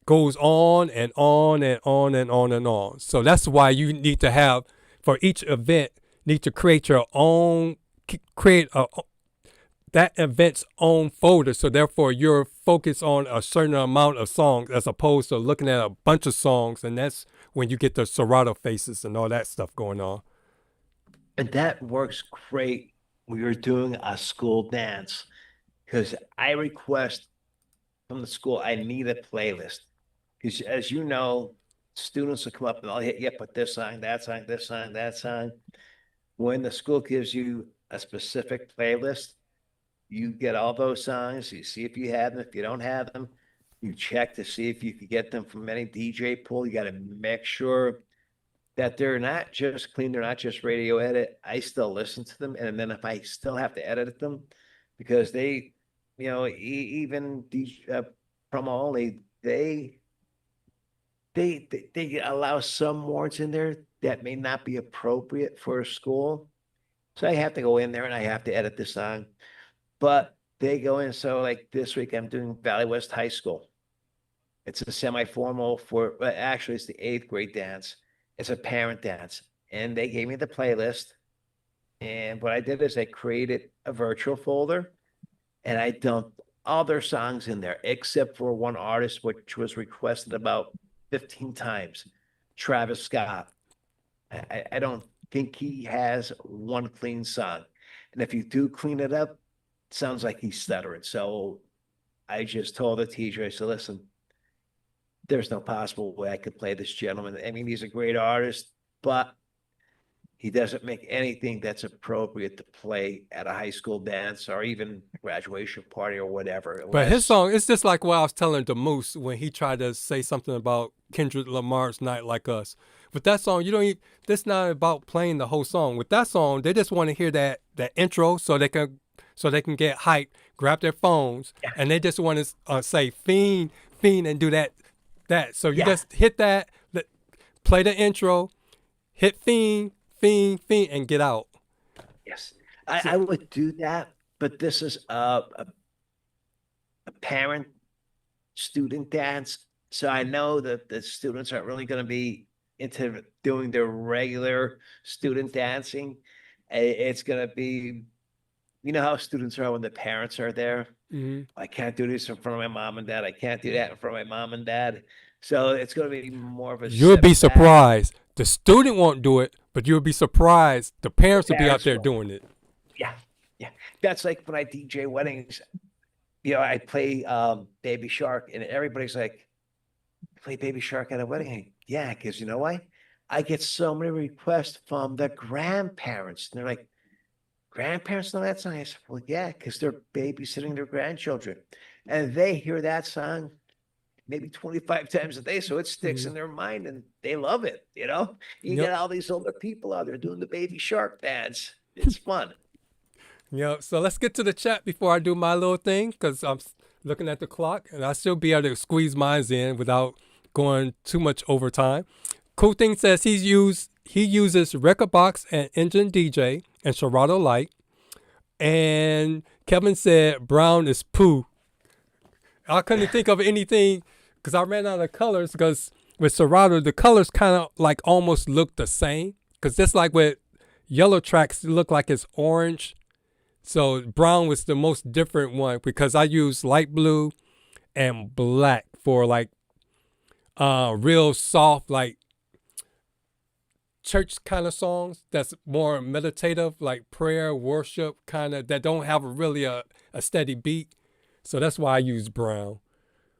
goes on and on and on and on and on? So that's why you need to have, for each event, need to create your own, that event's own folder. So therefore you're focused on a certain amount of songs as opposed to looking at a bunch of songs, and that's when you get the Serato faces and all that stuff going on. And that works great when you're doing a school dance, because I request from the school, I need a playlist. Because as you know, students will come up and I'll hit you up with this song, that song, this song, that song. When the school gives you a specific playlist, you get all those songs, you see if you have them. If you don't have them, you check to see if you can get them from any DJ pool. You got to make sure that they're not just clean, they're not just radio edit. I still listen to them, and then if I still have to edit them, because they, even these promo only, they allow some words in there that may not be appropriate for a school. So I have to go in there and I have to edit the song. But they go in. So like this week, I'm doing Valley West High School. It's a semi-formal actually it's the 8th grade dance. It's a parent dance. And they gave me the playlist. And what I did is I created a virtual folder and I dumped all their songs in there, except for one artist, which was requested about 15 times, Travis Scott. I don't think he has one clean song. And if you do clean it up, it sounds like he's stuttering. So I just told the teacher, I said, listen, there's no possible way I could play this gentleman. I mean, he's a great artist, but he doesn't make anything that's appropriate to play at a high school dance or even graduation party or whatever. But his song, it's just like what I was telling the Moose when he tried to say something about Kendrick Lamar's Not Like Us. With that song, you don't even, that's not about playing the whole song. With that song, they just want to hear that intro so they can get hyped, grab their phones, and they just want to say fiend, and do that. So you just hit that, play the intro, hit fiend, and get out. Yes, I would do that, but this is a parent student dance. So I know that the students aren't really going to be into doing their regular student dancing. It's going to be, you know how students are when the parents are there. Mm-hmm. I can't do this in front of my mom and dad. I can't do that in front of my mom and dad. So it's going to be more of a. You'll be surprised. The student won't do it, but you'll be surprised. The parents will be out there doing it. Yeah. That's like when I DJ weddings. You know, I play Baby Shark, and everybody's like, "Play Baby Shark at a wedding?" Yeah, because you know why? I get so many requests from the grandparents. And they're like, "Grandparents know that song?" I said, "Well, yeah, because they're babysitting their grandchildren, and they hear that song maybe 25 times a day, so it sticks in their mind, and they love it." You know, you get all these older people out there doing the Baby Shark dance. It's fun. So let's get to the chat before I do my little thing, because I'm looking at the clock, and I still be able to squeeze mine in without going too much overtime. Cool Thing says he uses Record Box and Engine DJ and Serato Light. And Kevin said Brown is poo. I couldn't think of anything because I ran out of colors, because with Serato, the colors kind of like almost look the same, because just like with yellow tracks, it look like it's orange. So brown was the most different one, because I use light blue and black for like real soft, like church kind of songs that's more meditative, like prayer, worship kind of, that don't have really a steady beat. So that's why I use brown.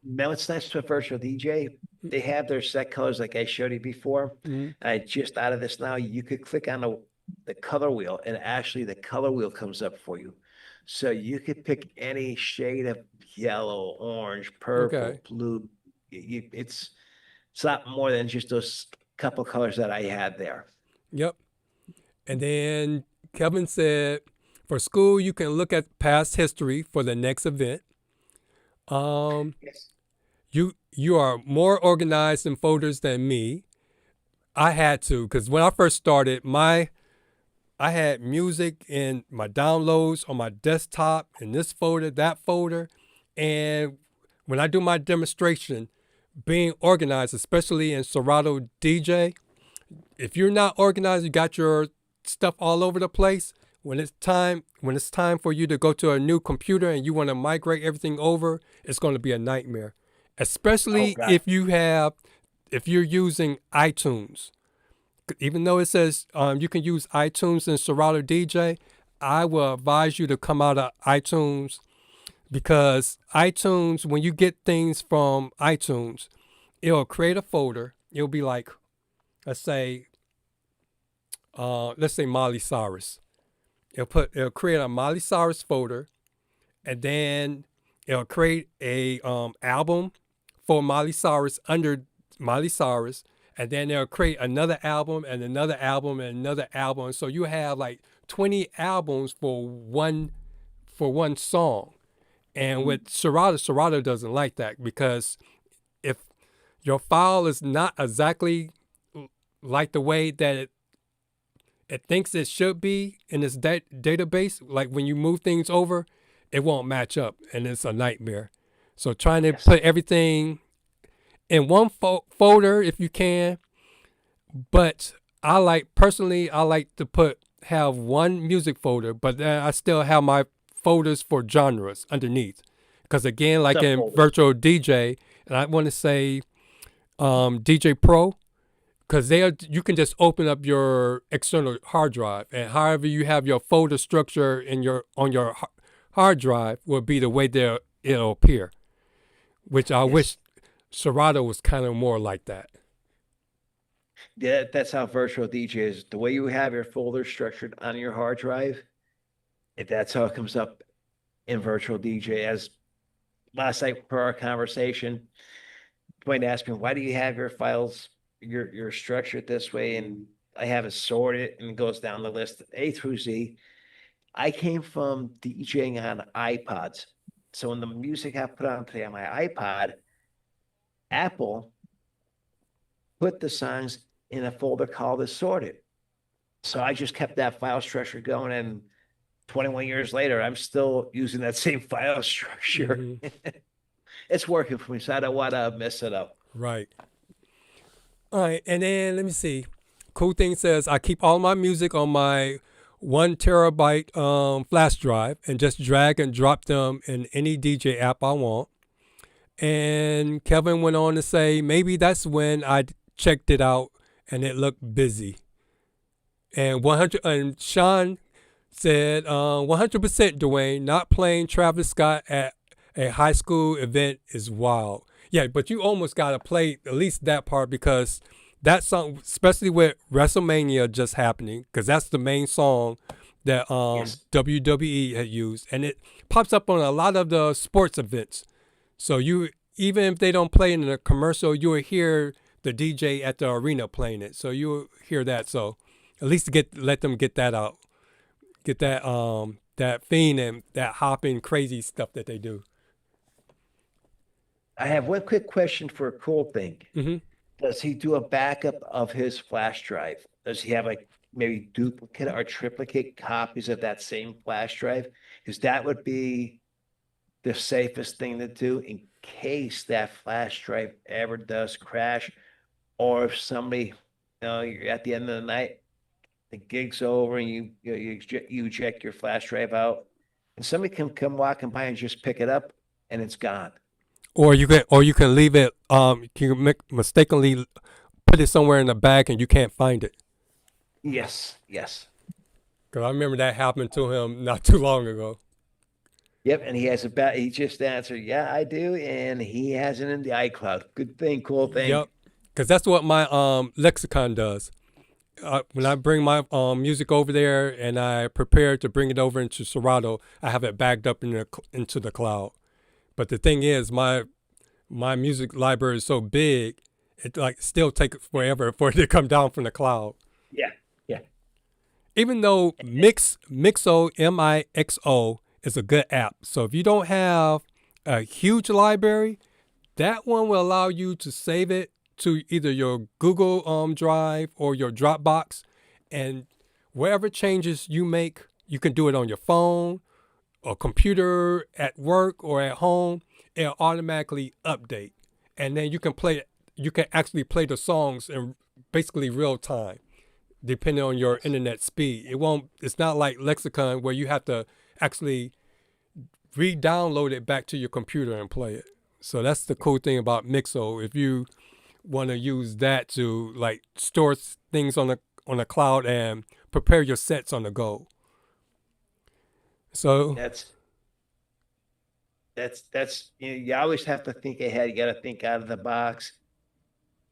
Now it's nice to a virtual DJ. They have their set colors like I showed you before. I just out of this now, you could click on the color wheel, and actually the color wheel comes up for you. So you could pick any shade of yellow, orange, purple, blue. It's a lot more than just those couple colors that I had there. Yep. And then Kevin said, for school, you can look at past history for the next event. Yes. You are more organized in folders than me. I had to, because when I first started, I had music in my downloads on my desktop, in this folder, that folder. And when I do my demonstration, being organized, especially in Serato DJ, if you're not organized, you got your stuff all over the place. When it's time for you to go to a new computer and you want to migrate everything over, it's going to be a nightmare. Especially if you're using iTunes. Even though it says you can use iTunes in Serato DJ, I will advise you to come out of iTunes, because iTunes, when you get things from iTunes, it'll create a folder. It'll be like, let's say Miley Cyrus. It'll create a Miley Cyrus folder, and then it'll create a album for Miley Cyrus under Miley Cyrus, and then they'll create another album and another album and another album. So you have like 20 albums for one song. And with Serato doesn't like that, because if your file is not exactly like the way that it thinks it should be in its database, like when you move things over, it won't match up, and it's a nightmare. So trying to put everything in one folder if you can, but I like to have one music folder, but then I still have my folders for genres underneath, because again, like in virtual DJ, and I want to say DJ Pro, because you can just open up your external hard drive, and however you have your folder structure on your hard drive will be the way they'll it'll appear, which I Yes. wish Serato was kind of more like that. Yeah, that's how virtual DJ is. The way you have your folder structured on your hard drive, that's how it comes up in virtual DJ. As last night for our conversation, Dwayne asked me, why do you have your files, your structured this way? And I have it sorted and it goes down the list A through Z. I came from DJing on iPods. So when the music I put on today on my iPod, Apple put the songs in a folder called assorted. So I just kept that file structure going, and 21 years later, I'm still using that same file structure. Mhm. It's working for me, so I don't want to mess it up. Right. All right, and then let me see. Cool Thing says I keep all my music on my 1 terabyte flash drive and just drag and drop them in any DJ app I want. And Kevin went on to say maybe that's when I checked it out and it looked busy. And 100 and Sean said 100% Dwayne, not playing Travis Scott at a high school event is wild. Yeah, but you almost got to play at least that part because that song, especially with WrestleMania just happening, because that's the main song that Yes. WWE had used, and it pops up on a lot of the sports events. So you, even if they don't play it in a commercial, you will hear the DJ at the arena playing it. So you will hear that. So at least let them get that out, get that that fiend and that hopping crazy stuff that they do. I have one quick question for a Cool Thing. Hmm. Does he do a backup of his flash drive? Does he have like maybe duplicate or triplicate copies of that same flash drive? Because that would be the safest thing to do in case that flash drive ever does crash, or if somebody, you're at the end of the night, the gig's over, and you check your flash drive out, and somebody can come walking by and just pick it up, and it's gone. Or you can leave it. You can mistakenly put it somewhere in the bag and you can't find it. Yes, yes. Because I remember that happened to him not too long ago. Yep, and he has he just answered, yeah, I do, and he has it in the iCloud. Good thing, Cool Thing. Yep. Because that's what my lexicon does. When I bring my music over there and I prepare to bring it over into Serato, I have it bagged up into the cloud. But the thing is, my music library is so big, it like still takes forever for it to come down from the cloud. Yeah, yeah. Even though Mixo Mixo is a good app. So if you don't have a huge library, that one will allow you to save it to either your Google Drive or your Dropbox, and wherever changes you make, you can do it on your phone or computer at work or at home. It'll automatically update, and then you can actually play the songs in basically real time, depending on your internet speed. It's not like Lexicon where you have to actually re-download it back to your computer and play it. So that's the cool thing about Mixo. If you want to use that to like store things on the cloud and prepare your sets on the go. So that's you always have to think ahead. You got to think out of the box.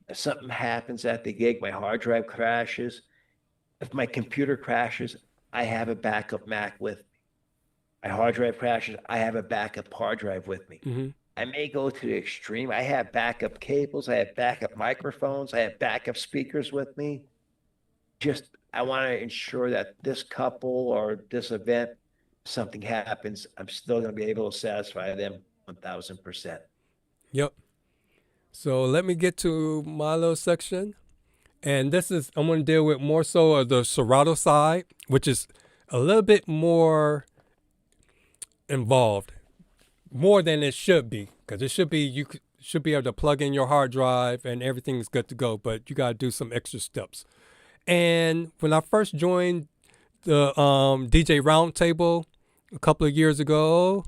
If something happens at the gig, my hard drive crashes. If my computer crashes, I have a backup Mac with me. My hard drive crashes, I have a backup hard drive with me. mm-hmm. I may go to the extreme. I have backup cables. I have backup microphones. I have backup speakers with me. I want to ensure that this couple or this event, something happens, I'm still going to be able to satisfy them 1,000%. Yep. So let me get to my little section. And I'm going to deal with more so of the Serato side, which is a little bit more involved, more than it should be. Because it should be, you should be able to plug in your hard drive and everything's good to go. But you got to do some extra steps. And when I first joined the DJ Roundtable a couple of years ago,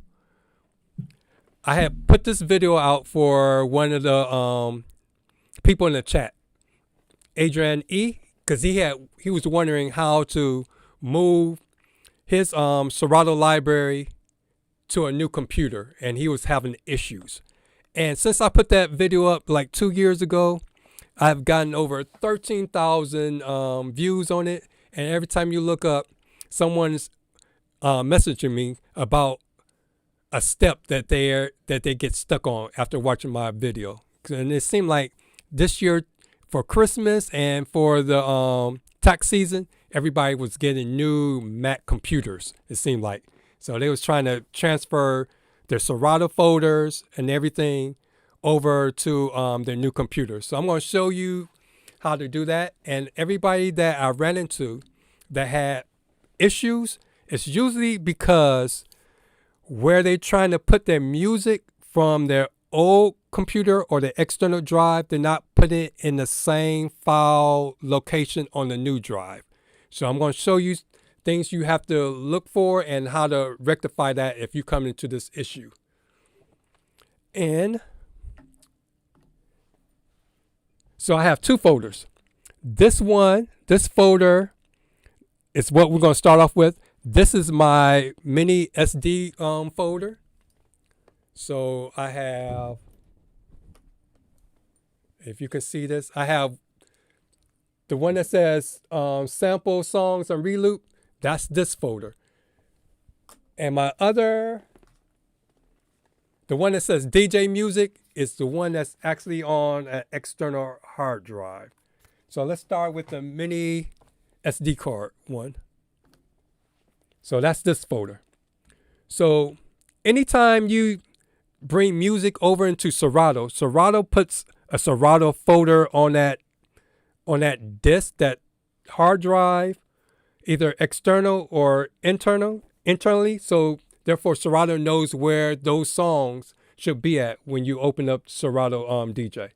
I had put this video out for one of the people in the chat, Adrian E, because he was wondering how to move his Serato library to a new computer, and he was having issues. And since I put that video up like 2 years ago, I've gotten over 13,000 views on it. And every time you look up, someone's messaging me about a step that they get stuck on after watching my video. And it seemed like this year for Christmas and for the tax season, everybody was getting new Mac computers, it seemed like. So they was trying to transfer their Serato folders and everything over to their new computer. So I'm going to show you how to do that. And everybody that I ran into that had issues, it's usually because where they're trying to put their music from their old computer or the external drive, they're not putting it in the same file location on the new drive. So I'm going to show you things you have to look for and how to rectify that if you come into this issue. And so I have two folders. This folder is what we're going to start off with. This is my mini SD folder. So I have, if you can see this, I have the one that says sample songs and reloop. That's this folder. And my other, the one that says DJ music, is the one that's actually on an external hard drive. So let's start with the mini SD card one. So that's this folder. So anytime you bring music over into Serato, Serato puts a Serato folder on that disk, that hard drive, either external or internally. So therefore Serato knows where those songs should be at when you open up Serato DJ.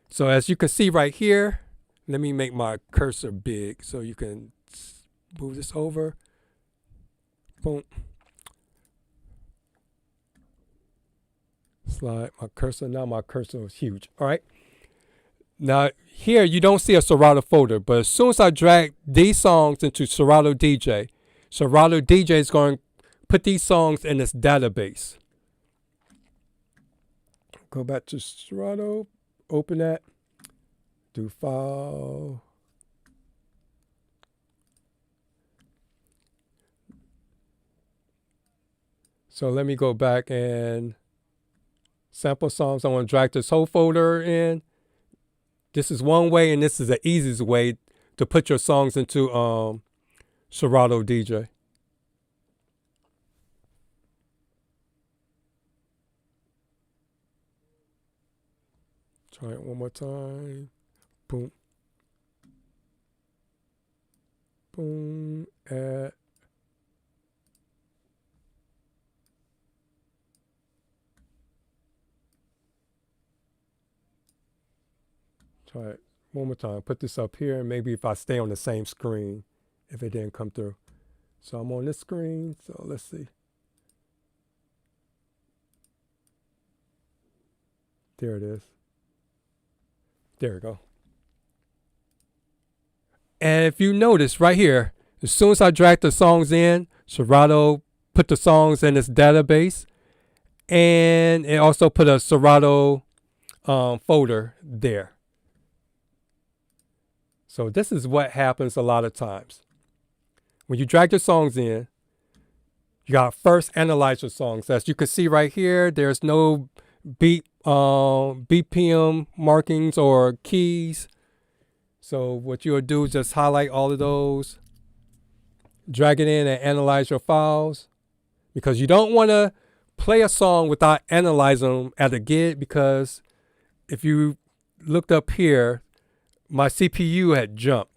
So as you can see right here, let me make my cursor big so you can move this over. Boom. Slide my cursor. Now my cursor is huge. All right. Now here you don't see a Serato folder, but as soon as I drag these songs into Serato DJ is going to put these songs in this database. Go back to Serato, open that, do file. So let me go back and sample songs. I want to drag this whole folder in. This is one way, and this is the easiest way to put your songs into Serato DJ. Try it one more time. Boom. Boom. Add. Try it one more time. Put this up here, and maybe if I stay on the same screen, if it didn't come through. So I'm on this screen, so let's see. There it is. There we go. And if you notice right here, as soon as I drag the songs in, Serato put the songs in this database, and it also put a Serato folder there. So this is what happens a lot of times. When you drag your songs in, you got to first analyze your songs. As you can see right here, there's no BPM markings or keys. So what you'll do is just highlight all of those, drag it in and analyze your files, because you don't want to play a song without analyzing them at a gig, because if you looked up here, my CPU had jumped.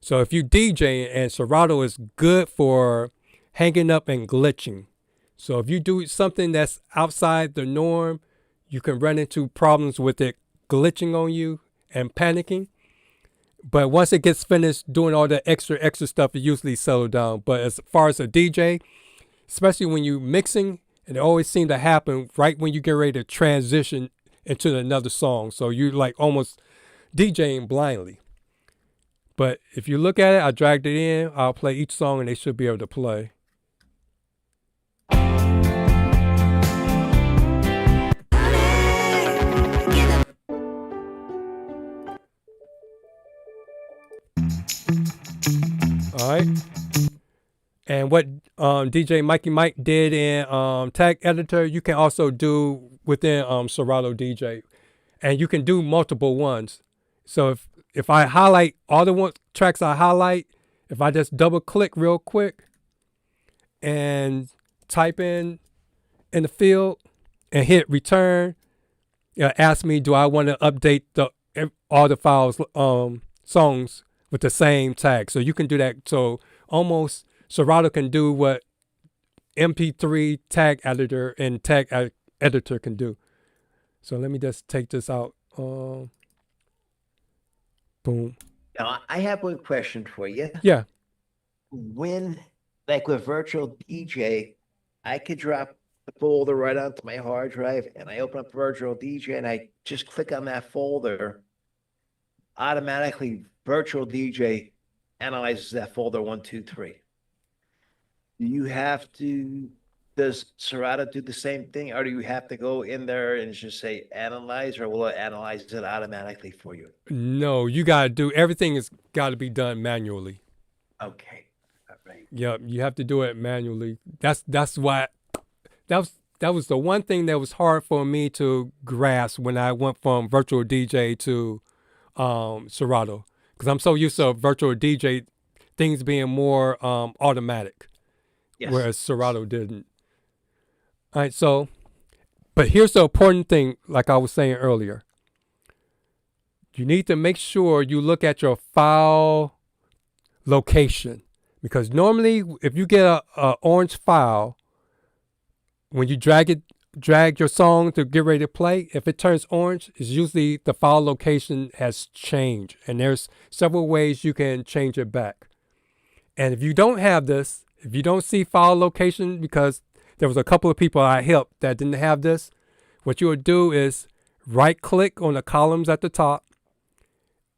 So if you DJ, and Serato is good for hanging up and glitching. So if you do something that's outside the norm, you can run into problems with it glitching on you and panicking. But once it gets finished doing all the extra stuff, it usually settles down. But as far as a DJ, especially when you're mixing, it always seems to happen right when you get ready to transition into another song. So you're like almost DJing blindly. But if you look at it, I dragged it in. I'll play each song and they should be able to play. All right. And what DJ Mikey Mike did in Tag Editor, you can also do within Serato DJ. And you can do multiple ones. So if I highlight all the tracks I highlight, if I just double click real quick and type in the field and hit return, ask me, do I want to update all the files, songs with the same tag? So you can do that. So almost Serato can do what MP3 tag editor and tag editor can do. So let me just take this out. Boom. Now, I have one question for you. Yeah. When, like with Virtual DJ, I could drop the folder right onto my hard drive and I open up Virtual DJ and I just click on that folder, automatically Virtual DJ analyzes that folder 1, 2, 3. Do you have to, does Serato do the same thing, or do you have to go in there and just say analyze, or will it analyze it automatically for you? No, you got to do, everything has got to be done manually. Okay. All right. Yep, you have to do it manually. That's why that was the one thing that was hard for me to grasp when I went from Virtual DJ to Serato, because I'm so used to Virtual DJ things being more automatic, Yes. whereas Serato didn't. All right, so, but here's the important thing, like I was saying earlier. You need to make sure you look at your file location, because normally if you get a orange file, when you drag your song to get ready to play, if it turns orange, it's usually the file location has changed, and there's several ways you can change it back. And if you don't have this, if you don't see file location, because there was a couple of people I helped that didn't have this, what you would do is right click on the columns at the top,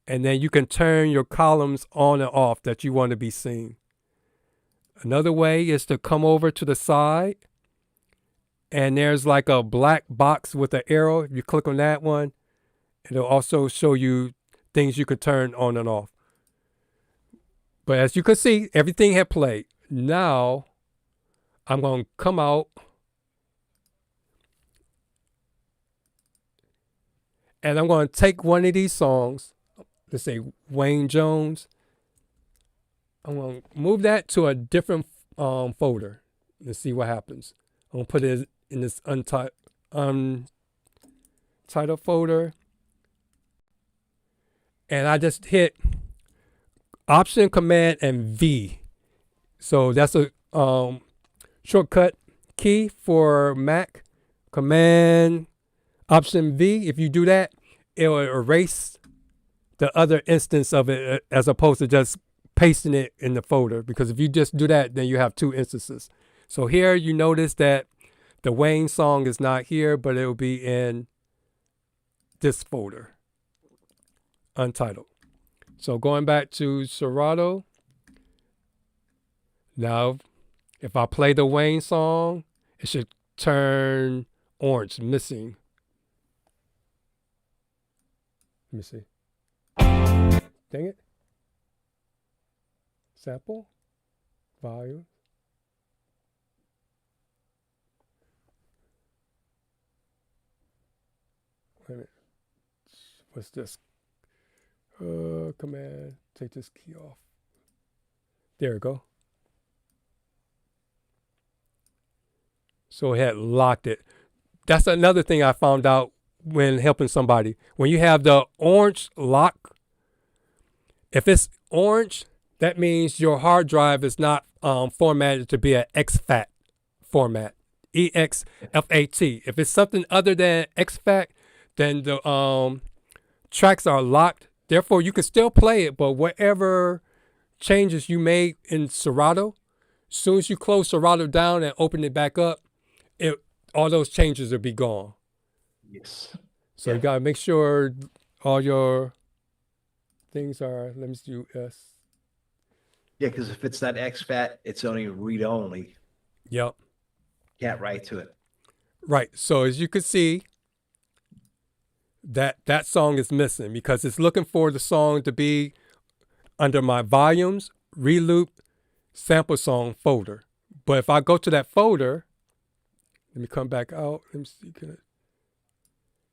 and then you can turn your columns on and off that you want to be seen. Another way is to come over to the side, and there's like a black box with an arrow. If you click on that one, it'll also show you things you can turn on and off. But as you can see, everything had played. Now, I'm going to come out and I'm going to take one of these songs, let's say Wayne Jones. I'm going to move that to a different folder. Let's see what happens. I'm going to put it in this untitled folder. And I just hit Option, Command, and V. So that's a shortcut key for Mac. Command, Option V. If you do that, it will erase the other instance of it as opposed to just pasting it in the folder. Because if you just do that, then you have two instances. So here you notice that the Wayne song is not here, but it will be in this folder, untitled. So going back to Serato, now if I play the Wayne song, it should turn orange, missing. Let me see. Dang it. Sample, volume. Wait a minute. What's this? Command, take this key off. There we go. So it had locked it. That's another thing I found out when helping somebody. When you have the orange lock, if it's orange, that means your hard drive is not formatted to be an exFAT format, EXFAT. If it's something other than exFAT, then the tracks are locked. Therefore, you can still play it, but whatever changes you made in Serato, as soon as you close Serato down and open it back up, all those changes will be gone. Yes. So you got to make sure all your things are, let me do S. Yeah, because if it's not exFAT, it's only read-only. Yep. Can't write to it. Right. So as you can see, that song is missing because it's looking for the song to be under my volumes, reloop sample song folder. But if I go to that folder, let me come back out. Let me see.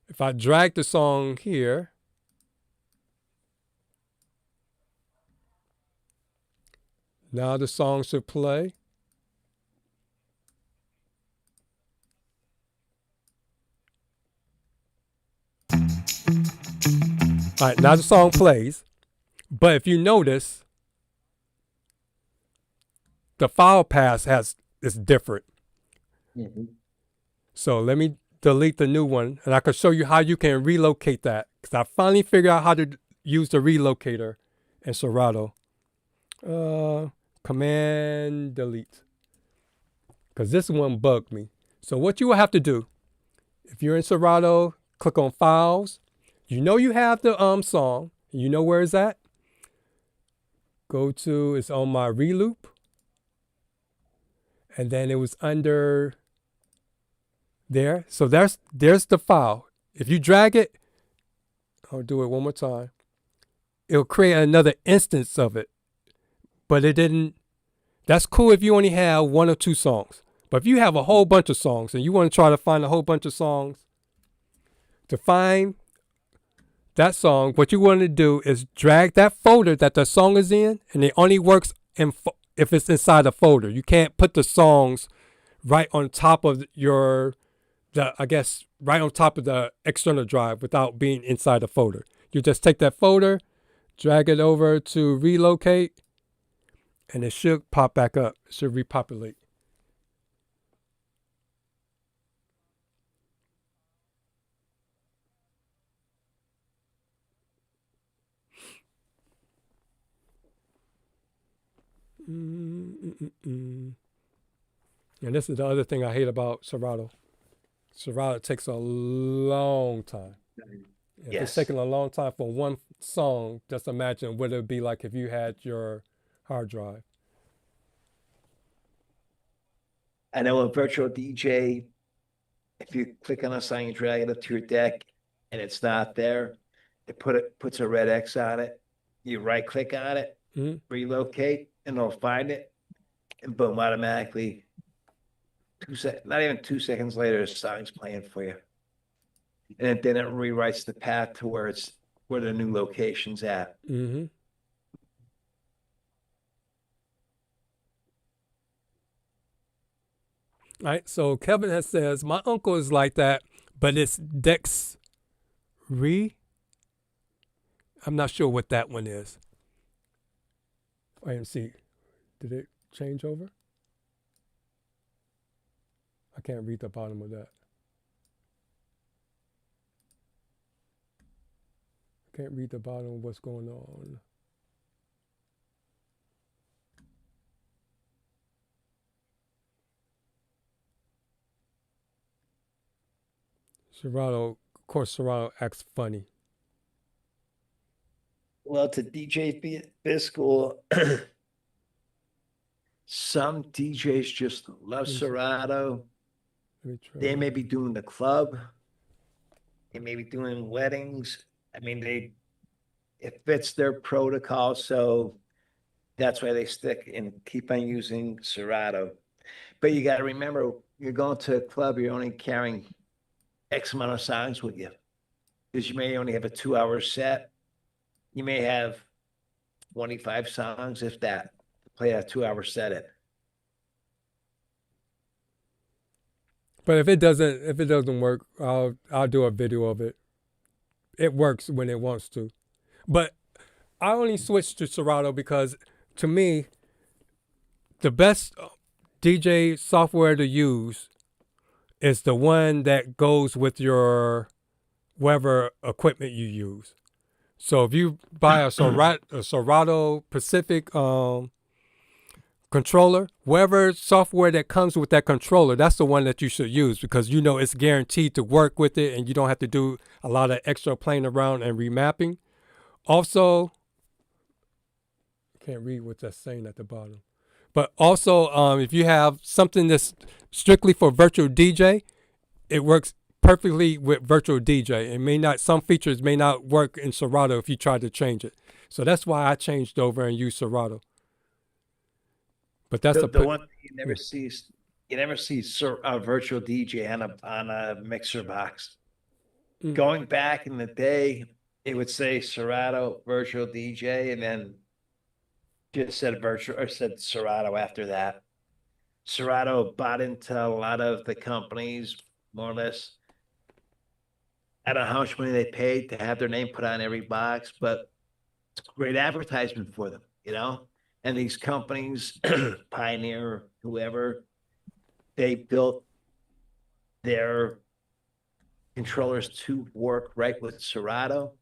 If I drag the song here, now the song should play. All right, now the song plays. But if you notice, the file path is different. Mm-hmm. So let me delete the new one, and I can show you how you can relocate that. Because I finally figured out how to use the relocator in Serato. Command delete. Because this one bugged me. So what you will have to do, if you're in Serato, click on Files. You know you have the song. You know where it's at. Go to, it's on my reloop. And then it was under there. So there's the file. If you drag it, I'll do it one more time. It'll create another instance of it. But it didn't. That's cool if you only have 1 or 2 songs. But if you have a whole bunch of songs and you want to try to find a whole bunch of songs, to find that song, what you want to do is drag that folder that the song is in, and it only works if it's inside a folder. You can't put the songs right on top of right on top of the external drive without being inside the folder. You just take that folder, drag it over to relocate, and it should pop back up. It should repopulate. And this is the other thing I hate about Serato. Serato takes a long time. If it's taking a long time for one song, just imagine what it would be like if you had your hard drive. I know a virtual DJ, if you click on a song, you drag it up to your deck and it's not there, it puts a red X on it. You right click on it, relocate, and it'll find it. And boom, automatically, not even 2 seconds later, the song's playing for you. And then it rewrites the path to where the new location's at. Mm-hmm. All right, so Kevin has says, my uncle is like that, but it's Dex I'm not sure what that one is. Wait and see. Did it change over? I can't read the bottom of that. I can't read the bottom of what's going on. Serato, of course, Serato acts funny. Well, to DJ Biz School, some DJs just love Serato. They may be doing the club. They may be doing weddings. I mean, it fits their protocol, so that's why they stick and keep on using Serato. But you got to remember, you're going to a club, you're only carrying X amount of songs with you, because you may only have a 2-hour set. You may have 25 songs, if that, to play a 2-hour set in. But if it doesn't work, I'll do a video of it. It works when it wants to. But I only switched to Serato because, to me, the best DJ software to use is the one that goes with your whatever equipment you use. So if you buy a Serato Pacific controller, whatever software that comes with that controller, that's the one that you should use, because you know it's guaranteed to work with it and you don't have to do a lot of extra playing around and remapping. Also, I can't read what that's saying at the bottom. But also, if you have something that's strictly for virtual DJ, it works perfectly with virtual DJ. Some features may not work in Serato if you try to change it. So that's why I changed over and used Serato. But that's The a one thing you never see a virtual DJ on a mixer box. Mm. Going back in the day, it would say Serato virtual DJ, and then just said virtual or said Serato after that. Serato bought into a lot of the companies, more or less. I don't know how much money they paid to have their name put on every box, but it's great advertisement for them, you know? And these companies, Pioneer, whoever, they built their controllers to work right with Serato.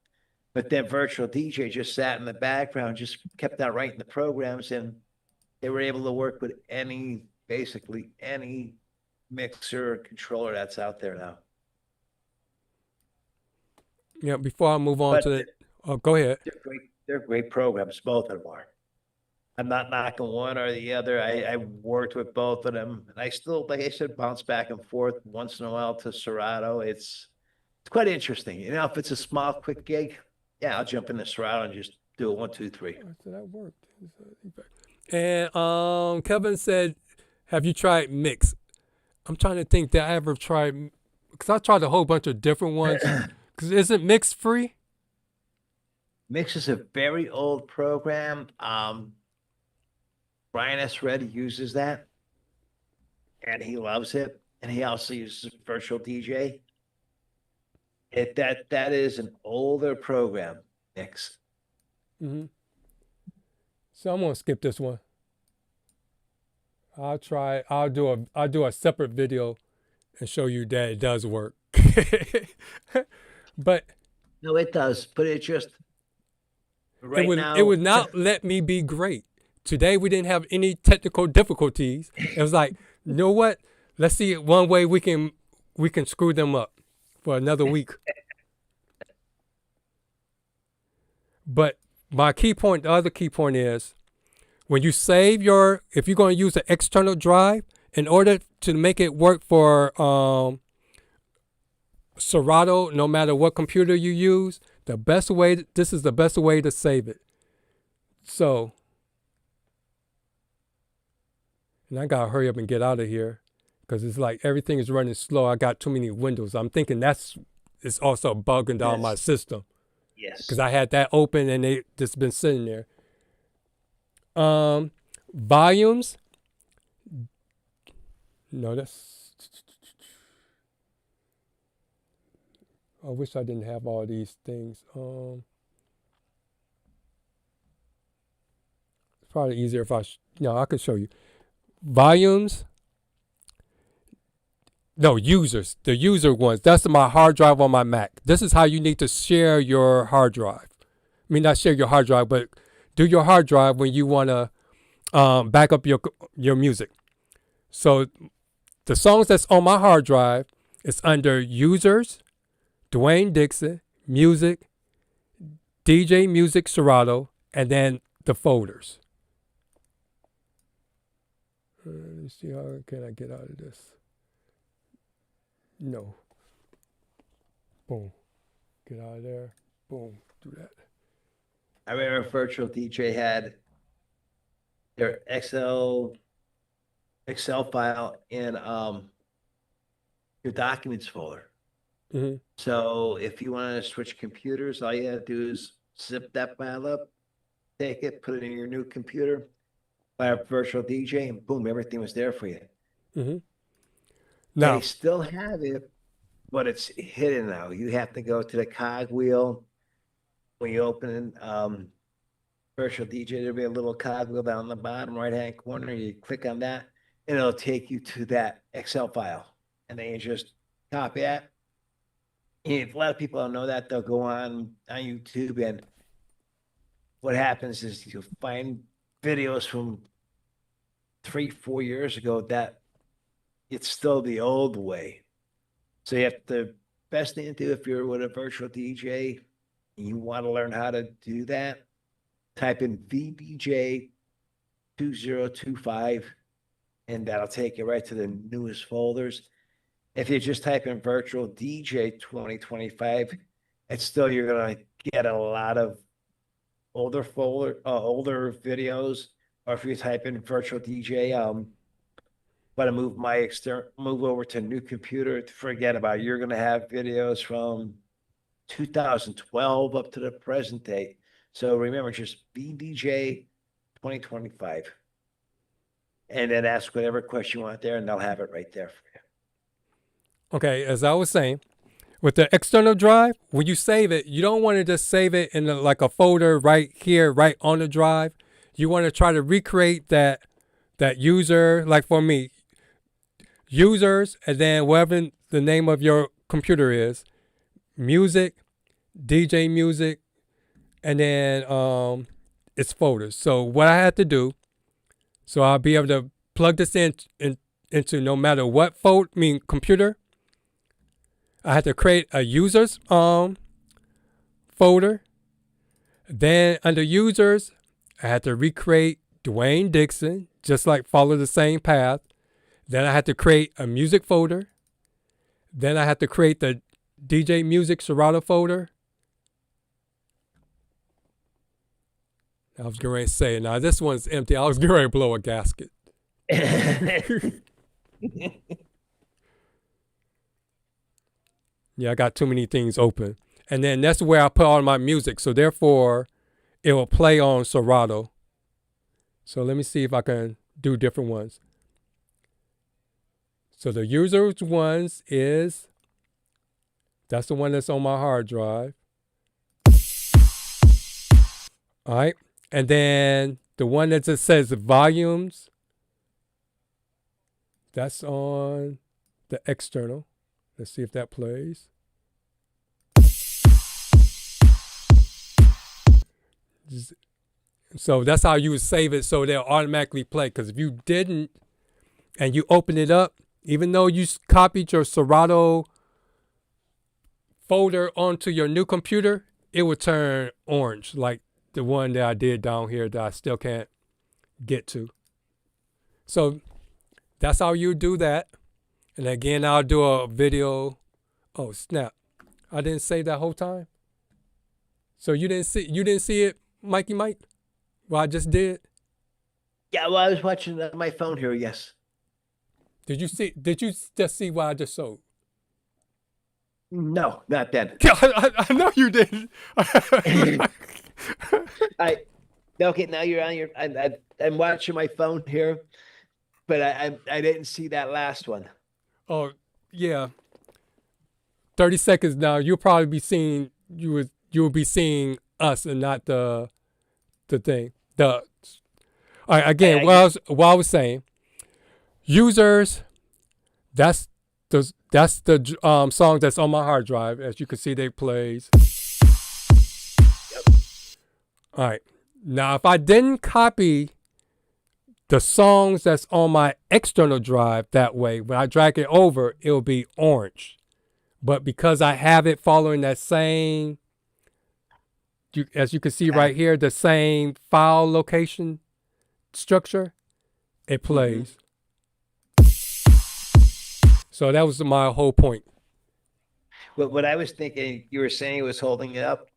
But then virtual DJ just sat in the background, just kept out writing the programs, and they were able to work with basically any mixer or controller that's out there now. Yeah, before I move on But to the, oh, go ahead. they're great programs, both of them are. I'm not knocking one or the other. I worked with both of them, and I still, like I said, bounce back and forth once in a while to Serato. It's quite interesting. You know, if it's a small, quick gig, yeah, I'll jump into Serato and just do it 1, 2, 3. So that worked. And Kevin said, "Have you tried Mix?" I'm trying to think that I ever tried, because I tried a whole bunch of different ones. Because isn't Mix free? Mix is a very old program. Brian S. Red uses that, and he loves it. And he also uses Virtual DJ. That is an older program, Mix. Mm-hmm. So I'm gonna skip this one. I'll do a separate video and show you that it does work. But No, it does, but it just right now it would not let me be great. Today we didn't have any technical difficulties. It was like, you know what? Let's see one way we can screw them up for another week. But the other key point is, when you save if you're going to use an external drive, in order to make it work for Serato, no matter what computer you use, this is the best way to save it. So, and I got to hurry up and get out of here because it's like everything is running slow. I got too many windows. I'm thinking it's also bugging down my system. Yes. Because I had that open and they just been sitting there. Volumes. No, I wish I didn't have all these things. It's probably easier if I could show you. Volumes. No, users. The user ones. That's my hard drive on my Mac. This is how you need to share your hard drive. I mean, not share your hard drive, but do your hard drive when you want to back up your music. So the songs that's on my hard drive is under users, Dwayne Dixon, music, DJ Music Serato, and then the folders. Let me see, how can I get out of this? No. Boom. Get out of there. Boom. Do that. I remember Virtual DJ had their Excel file in your documents folder. Mm-hmm. So if you want to switch computers, all you have to do is zip that file up, take it, put it in your new computer, fire up Virtual DJ, and boom, everything was there for you. Mm-hmm. Now, They still have it, but it's hidden now. You have to go to the cog wheel. When you open Virtual DJ, there'll be a little cog wheel down the bottom right-hand corner. You click on that, and it'll take you to that Excel file. And then you just copy that. And if a lot of people don't know that, they'll go on YouTube, and what happens is you'll find videos from 3-4 years ago that it's still the old way. So you have the best thing to do if you're with a virtual DJ and you want to learn how to do that, type in VDJ 2025, and that'll take you right to the newest folders. If you just type in virtual DJ 2025, it's still, you're going to get a lot of older videos, or if you type in virtual DJ, but I move over to a new computer, forget about it. You're gonna have videos from 2012 up to the present day. So remember, just VDJ 2025. And then ask whatever question you want there, and they'll have it right there for you. Okay, as I was saying, with the external drive, when you save it, you don't want to just save it in like a folder right here, right on the drive. You want to try to recreate that user, like for me, users, and then whatever the name of your computer is, music, DJ music, and then it's folders. So what I had to do, so I'll be able to plug this into no matter what computer. I had to create a users folder. Then under users, I had to recreate Dwayne Dixon, just like follow the same path. Then I had to create a music folder. Then I had to create the DJ music Serato folder. I was going to say, now this one's empty. I was going to blow a gasket. Yeah, I got too many things open. And then that's where I put all my music. So therefore, it will play on Serato. So let me see if I can do different ones. So the users ones that's the one that's on my hard drive. All right. And then the one that just says volumes, that's on the external. Let's see if that plays. So that's how you would save it, so they'll automatically play. Because if you didn't and you open it up, even though you copied your Serato folder onto your new computer, it would turn orange, like the one that I did down here that I still can't get to. So that's how you do that. And again, I'll do a video. Oh, snap. I didn't say that whole time. So you didn't see it, Mikey Mike? What I just did? Yeah, well, I was watching on my phone here, yes. Did you just see what I just showed? No, not then. I know you didn't. Okay, now you're on I'm watching my phone here, but I didn't see that last one. Oh, yeah. 30 seconds now. You'll probably be seeing you will be seeing us and not the thing. All right, again, what I was saying, users, that's the song that's on my hard drive. As you can see, they plays. Yep. All right. Now, if I didn't copy the songs that's on my external drive that way, when I drag it over, it'll be orange. But because I have it following that same, as you can see right here, the same file location structure, it plays. So that was my whole point. What I was thinking, you were saying it was holding it up,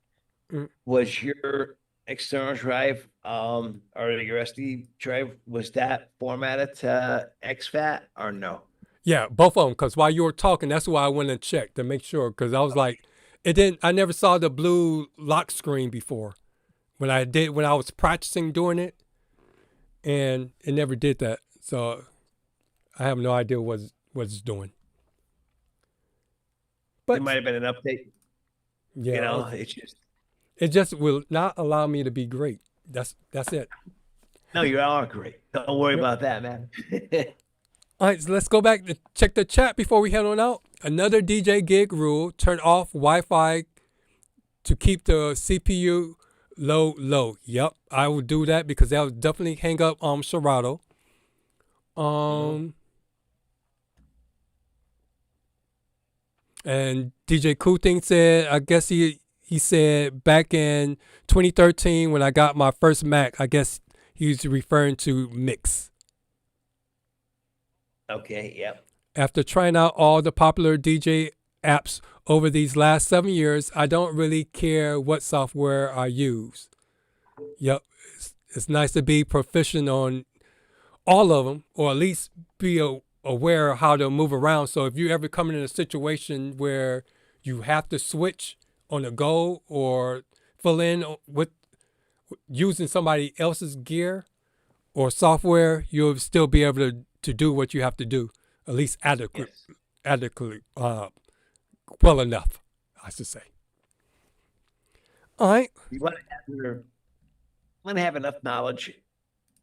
was your external drive, or your SD drive, was that formatted to exFAT or no? Yeah, both of them. Because while you were talking, that's why I went and checked to make sure. Because I was like, I never saw the blue lock screen before when I was practicing doing it, and it never did that. So I have no idea what it's doing. But it might have been an update. Yeah, you know, it just will not allow me to be great. That's it. No, you are great. Don't worry about that, man. All right, so let's go back to check the chat before we head on out. Another DJ gig rule: turn off Wi-Fi to keep the CPU low. Yep, I will do that because that would definitely hang up Serato. And DJ Cool Thing said, I guess he said back in 2013 when I got my first Mac, I guess he's referring to Mix. Okay, yep. After trying out all the popular DJ apps over these last 7 years, I don't really care what software I use. Yep, it's nice to be proficient on all of them, or at least be aware of how to move around. So if you ever come in a situation where you have to switch on the go or fill in with using somebody else's gear or software, you'll still be able to do what you have to do, at least adequately, well enough, I should say. All right. You want to have enough knowledge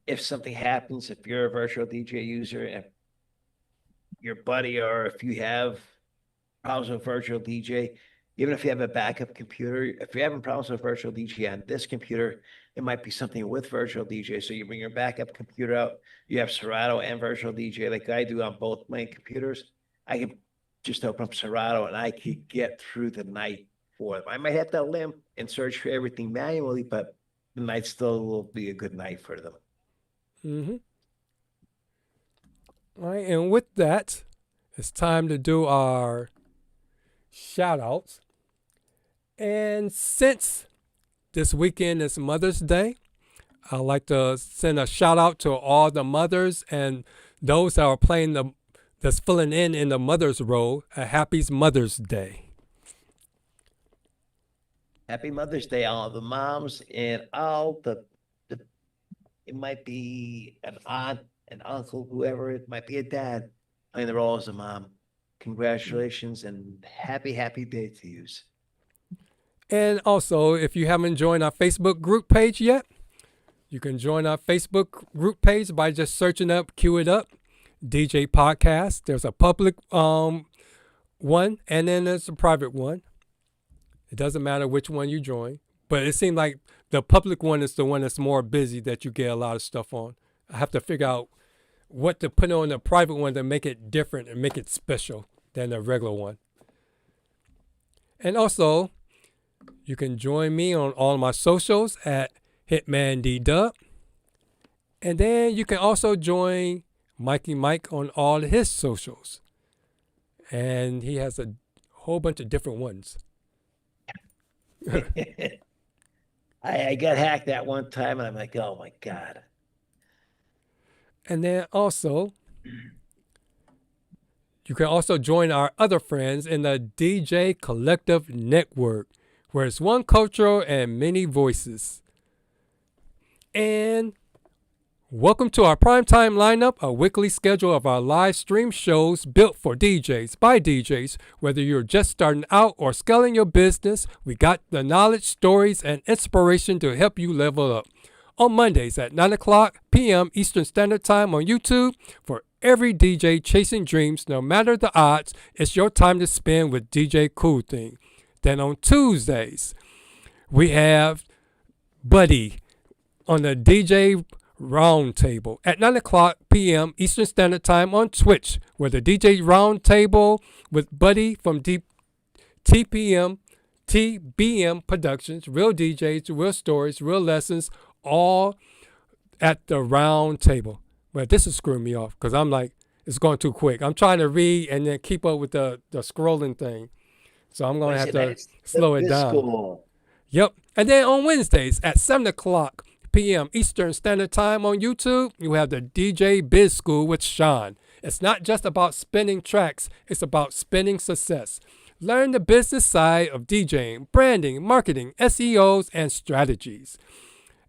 if something happens, if you're a virtual DJ user, if your buddy, or if you have problems with virtual DJ, even if you have a backup computer, if you're having problems with virtual DJ on this computer, it might be something with virtual DJ. So you bring your backup computer out, you have Serato and virtual DJ like I do on both main computers. I can just open up Serato and I can get through the night for them. I might have to limp and search for everything manually, but the night still will be a good night for them. Mm-hmm. All right, and with that, it's time to do our shout-outs. And since this weekend is Mother's Day, I'd like to send a shout-out to all the mothers and those that are playing that's filling in the mother's role. A happy Mother's Day. Happy Mother's Day, all the moms and all the it might be an aunt, an uncle, whoever, it might be a dad playing the role as a mom. Congratulations and happy day to you. And also, if you haven't joined our Facebook group page yet, you can join our Facebook group page by just searching up Cue It Up DJ Podcast. There's a public one, and then there's a private one. It doesn't matter which one you join, but it seems like the public one is the one that's more busy, that you get a lot of stuff on. I have to figure out what to put on the private one to make it different and make it special than the regular one. And also, you can join me on all my socials at HITMANDDub. And then you can also join Mikey Mike on all his socials. And he has a whole bunch of different ones. I got hacked that one time and I'm like, oh my God. And then also, you can also join our other friends in the DJ Collective Network, where it's one culture and many voices. And welcome to our primetime lineup, a weekly schedule of our live stream shows built for DJs by DJs. Whether you're just starting out or scaling your business, we got the knowledge, stories, and inspiration to help you level up. On Mondays at 9 o'clock p.m. Eastern Standard Time on YouTube, for every DJ chasing dreams, no matter the odds, it's your time to spend with DJ Cool Thing. Then on Tuesdays, we have Buddy on the DJ Roundtable at 9 o'clock p.m. Eastern Standard Time on Twitch, where the DJ Roundtable with Buddy from TBM Productions, real DJs, real stories, real lessons, all at the round table. But this is screwing me off because I'm like, it's going too quick. I'm trying to read and then keep up with the scrolling thing. So I'm going to have to slow it down. School. Yep. And then on Wednesdays at 7 o'clock p.m. Eastern Standard Time on YouTube, you have the DJ Biz School with Sean. It's not just about spinning tracks. It's about spinning success. Learn the business side of DJing, branding, marketing, SEOs, and strategies.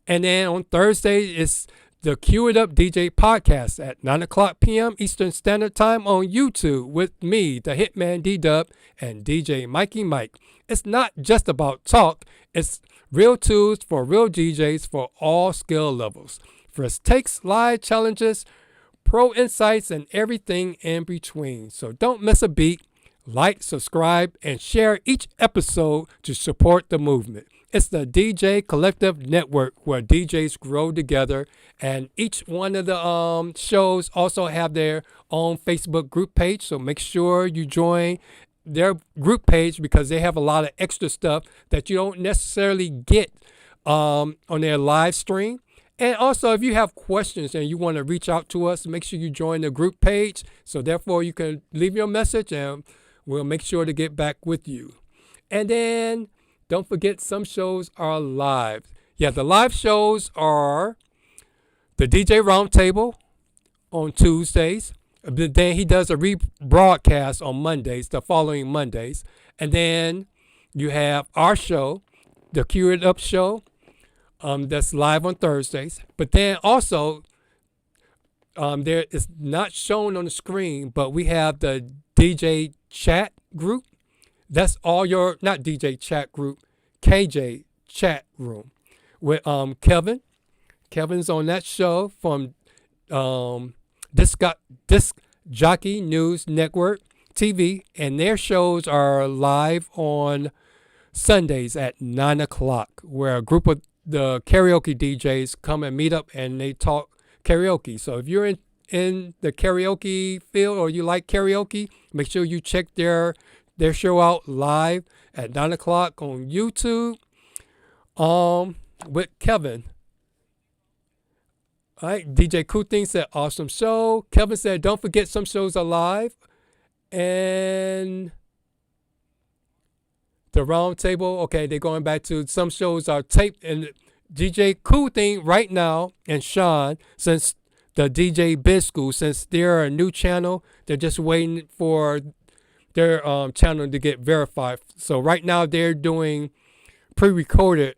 And then on Thursday, it's the Cue It Up DJ podcast at 9 o'clock p.m. Eastern Standard Time on YouTube with me, the HITMANDDub, and DJ Mikey Mike. It's not just about talk. It's real tools for real DJs for all skill levels. First takes, live challenges, pro insights, and everything in between. So don't miss a beat. Like, subscribe, and share each episode to support the movement. It's the DJ Collective Network where DJs grow together, and each one of the shows also have their own Facebook group page. So make sure you join their group page because they have a lot of extra stuff that you don't necessarily get on their live stream. And also, if you have questions and you want to reach out to us, make sure you join the group page. So therefore, you can leave your message and we'll make sure to get back with you. And then don't forget, some shows are live. Yeah, the live shows are the DJ Roundtable on Tuesdays. But then he does a rebroadcast on Mondays, the following Mondays. And then you have our show, the Cue It Up show, that's live on Thursdays. But then also, there is not shown on the screen, but we have the DJ chat group. That's all your, not DJ chat group, KJ chat room with Kevin. Kevin's on that show from Disc Jockey News Network TV, and their shows are live on Sundays at 9 o'clock, where a group of the karaoke DJs come and meet up and they talk karaoke. So if you're in the karaoke field or you like karaoke, make sure you check their show out live at 9 o'clock on YouTube with Kevin. All right, DJ Cool Thing said, awesome show. Kevin said, don't forget some shows are live. And the round table, okay, they're going back to some shows are taped. And DJ Cool Thing right now, and Sean, since the DJ Biz School, since they're a new channel, they're just waiting for their channel to get verified. So right now they're doing pre-recorded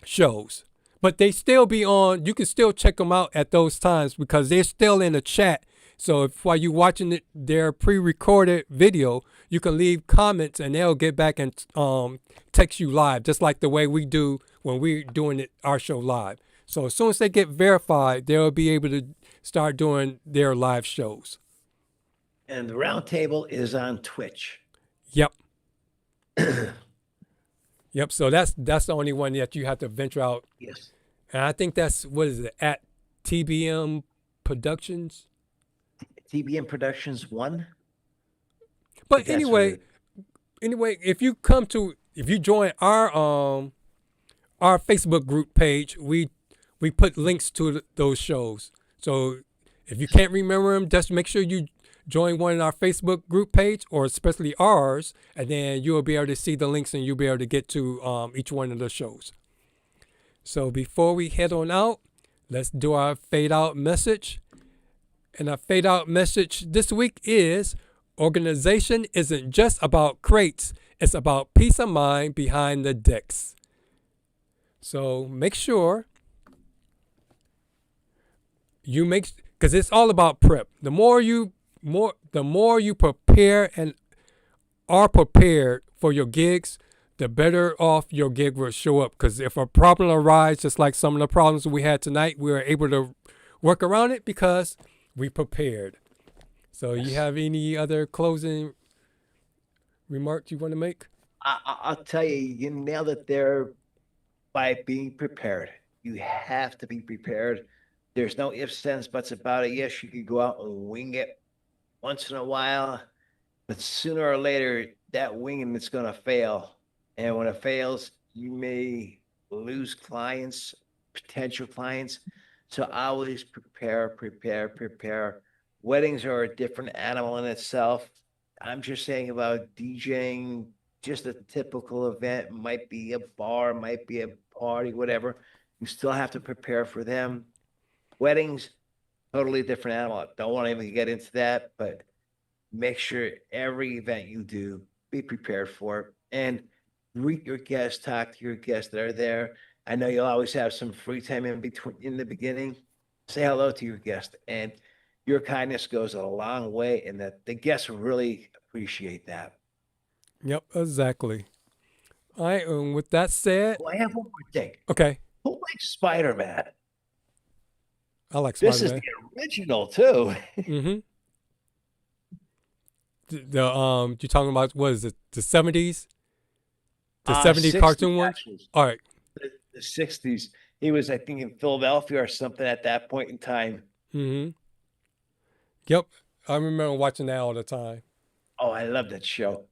shows. But they still be on, you can still check them out at those times because they're still in the chat. So if while you're watching their pre-recorded video, you can leave comments and they'll get back and text you live, just like the way we do when we're doing our show live. So as soon as they get verified, they'll be able to start doing their live shows. And the roundtable is on Twitch. Yep. Yep. So that's the only one that you have to venture out. Yes. And I think that's, what is it, at TBM Productions? TBM Productions 1. But anyway, if you join our Facebook group page, we put links to those shows. So if you can't remember them, just make sure you join one in our Facebook group page, or especially ours, and then you'll be able to see the links and you'll be able to get to each one of the shows. So before we head on out, let's do our fade out message. And our fade out message this week is, organization isn't just about crates, it's about peace of mind behind the decks. So make sure you because it's all about prep. The more you prepare and are prepared for your gigs, the better off your gig will show up. Because if a problem arises, just like some of the problems we had tonight, we were able to work around it because we prepared. So you have any other closing remarks you want to make? I'll tell you, you nailed it there by being prepared. You have to be prepared. There's no ifs, ands, buts about it. Yes, you could go out and wing it once in a while, but sooner or later, that winging is going to fail. And when it fails, you may lose clients, potential clients. So always prepare. Weddings are a different animal in itself. I'm just saying about DJing, just a typical event, might be a bar, might be a party, whatever. You still have to prepare for them. Weddings, totally different animal. Don't want to even get into that, but make sure every event you do, be prepared for it. And greet your guests, talk to your guests that are there. I know you'll always have some free time in the beginning. Say hello to your guest, and your kindness goes a long way, and that the guests really appreciate that. Yep, exactly. All right, and with that said, I have one more thing. Okay. Who likes Spider-Man? I like This Spider-Man. is the original too. Mm-hmm. You're talking about, what is it, the 70s? The 70s cartoon one? All right. The 60s. He was, I think, in Philadelphia or something at that point in time. Mm-hmm. Yep. I remember watching that all the time. Oh, I love that show.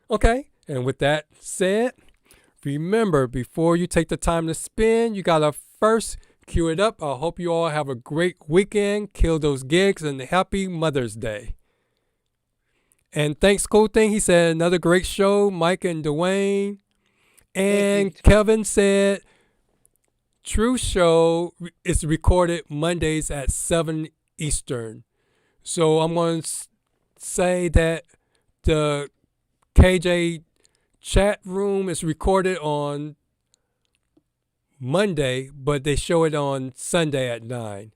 Okay. And with that said, remember, before you take the time to spin, you got to first cue it up. I hope you all have a great weekend. Kill those gigs and happy Mother's Day. And thanks, Cool Thing. He said another great show, Mike and Dwayne. And Kevin said, True Show is recorded Mondays at 7 Eastern. So I'm going to say that the KJ chat room is recorded on Monday, but they show it on Sunday at 9.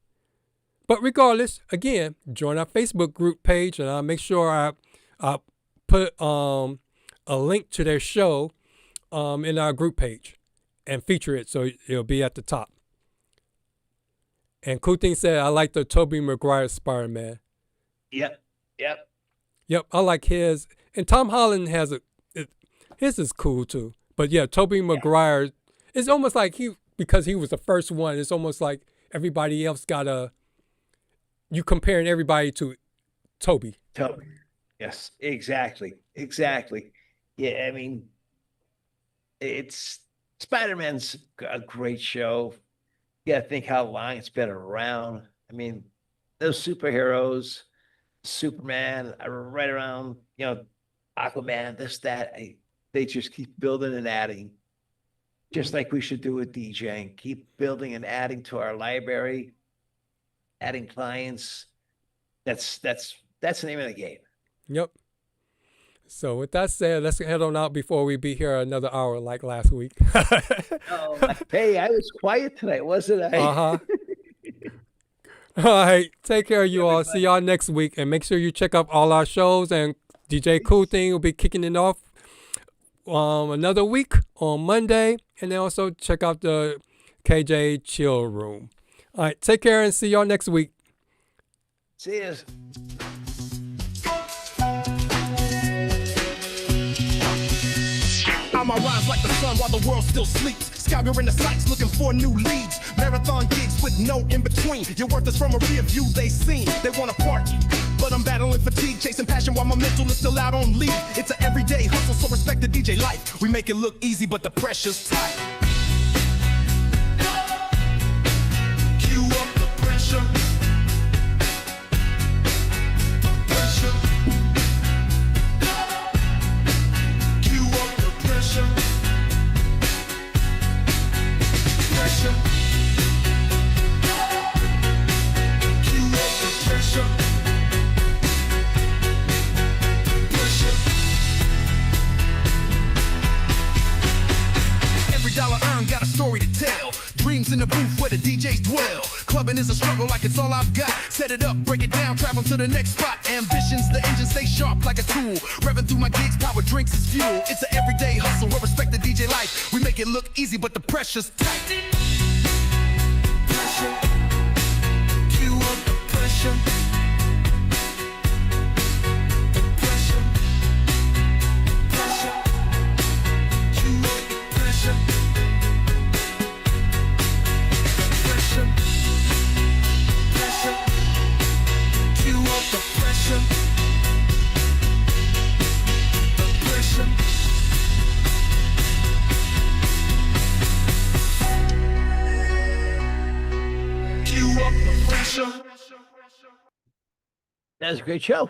But regardless, again, join our Facebook group page, and I'll make sure I put a link to their show in our group page and feature it so it'll be at the top. And Cool Thing said, I like the Tobey Maguire Spider-Man. Yep. Yep, I like his. And Tom Holland has his is cool too. But yeah, Tobey Maguire, it's almost like because he was the first one, it's almost like everybody else you comparing everybody to Tobey. Yes, exactly. Yeah, I mean, it's Spider-Man's a great show. You gotta think how long it's been around. I mean, those superheroes, Superman, right around, Aquaman, this, that, they just keep building and adding. Just like we should do with DJing. Keep building and adding to our library, adding clients. That's the name of the game. Yep. So with that said, let's head on out before we be here another hour like last week. Hey, I was quiet tonight, wasn't I? Uh-huh. All right. Take care, you all. See y'all next week. And make sure you check out all our shows. And DJ Cool Thing will be kicking it off another week on Monday. And then also check out the KJ Chill Room. All right. Take care and see y'all next week. See you. I rise like the sun while the world still sleeps. Scouring the sights looking for new leads. Marathon gigs with no in between. Your worth is from a rear view they seen. They want to party, but I'm battling fatigue, chasing passion while my mental is still out on leave. It's an everyday hustle, so respect the DJ life. We make it look easy, but the pressure's tight. Cue up the pressure. $1 earned, got a story to tell. Dreams in the booth where the DJs dwell. Clubbing is a struggle like it's all I've got. Set it up, break it down, travel to the next spot. Ambitions, the engine stay sharp like a tool. Revving through my gigs, power drinks is fuel. It's an everyday hustle, we'll respect the DJ life. We make it look easy, but the pressure's tight. Pressure. Cue up the pressure. That was a great show.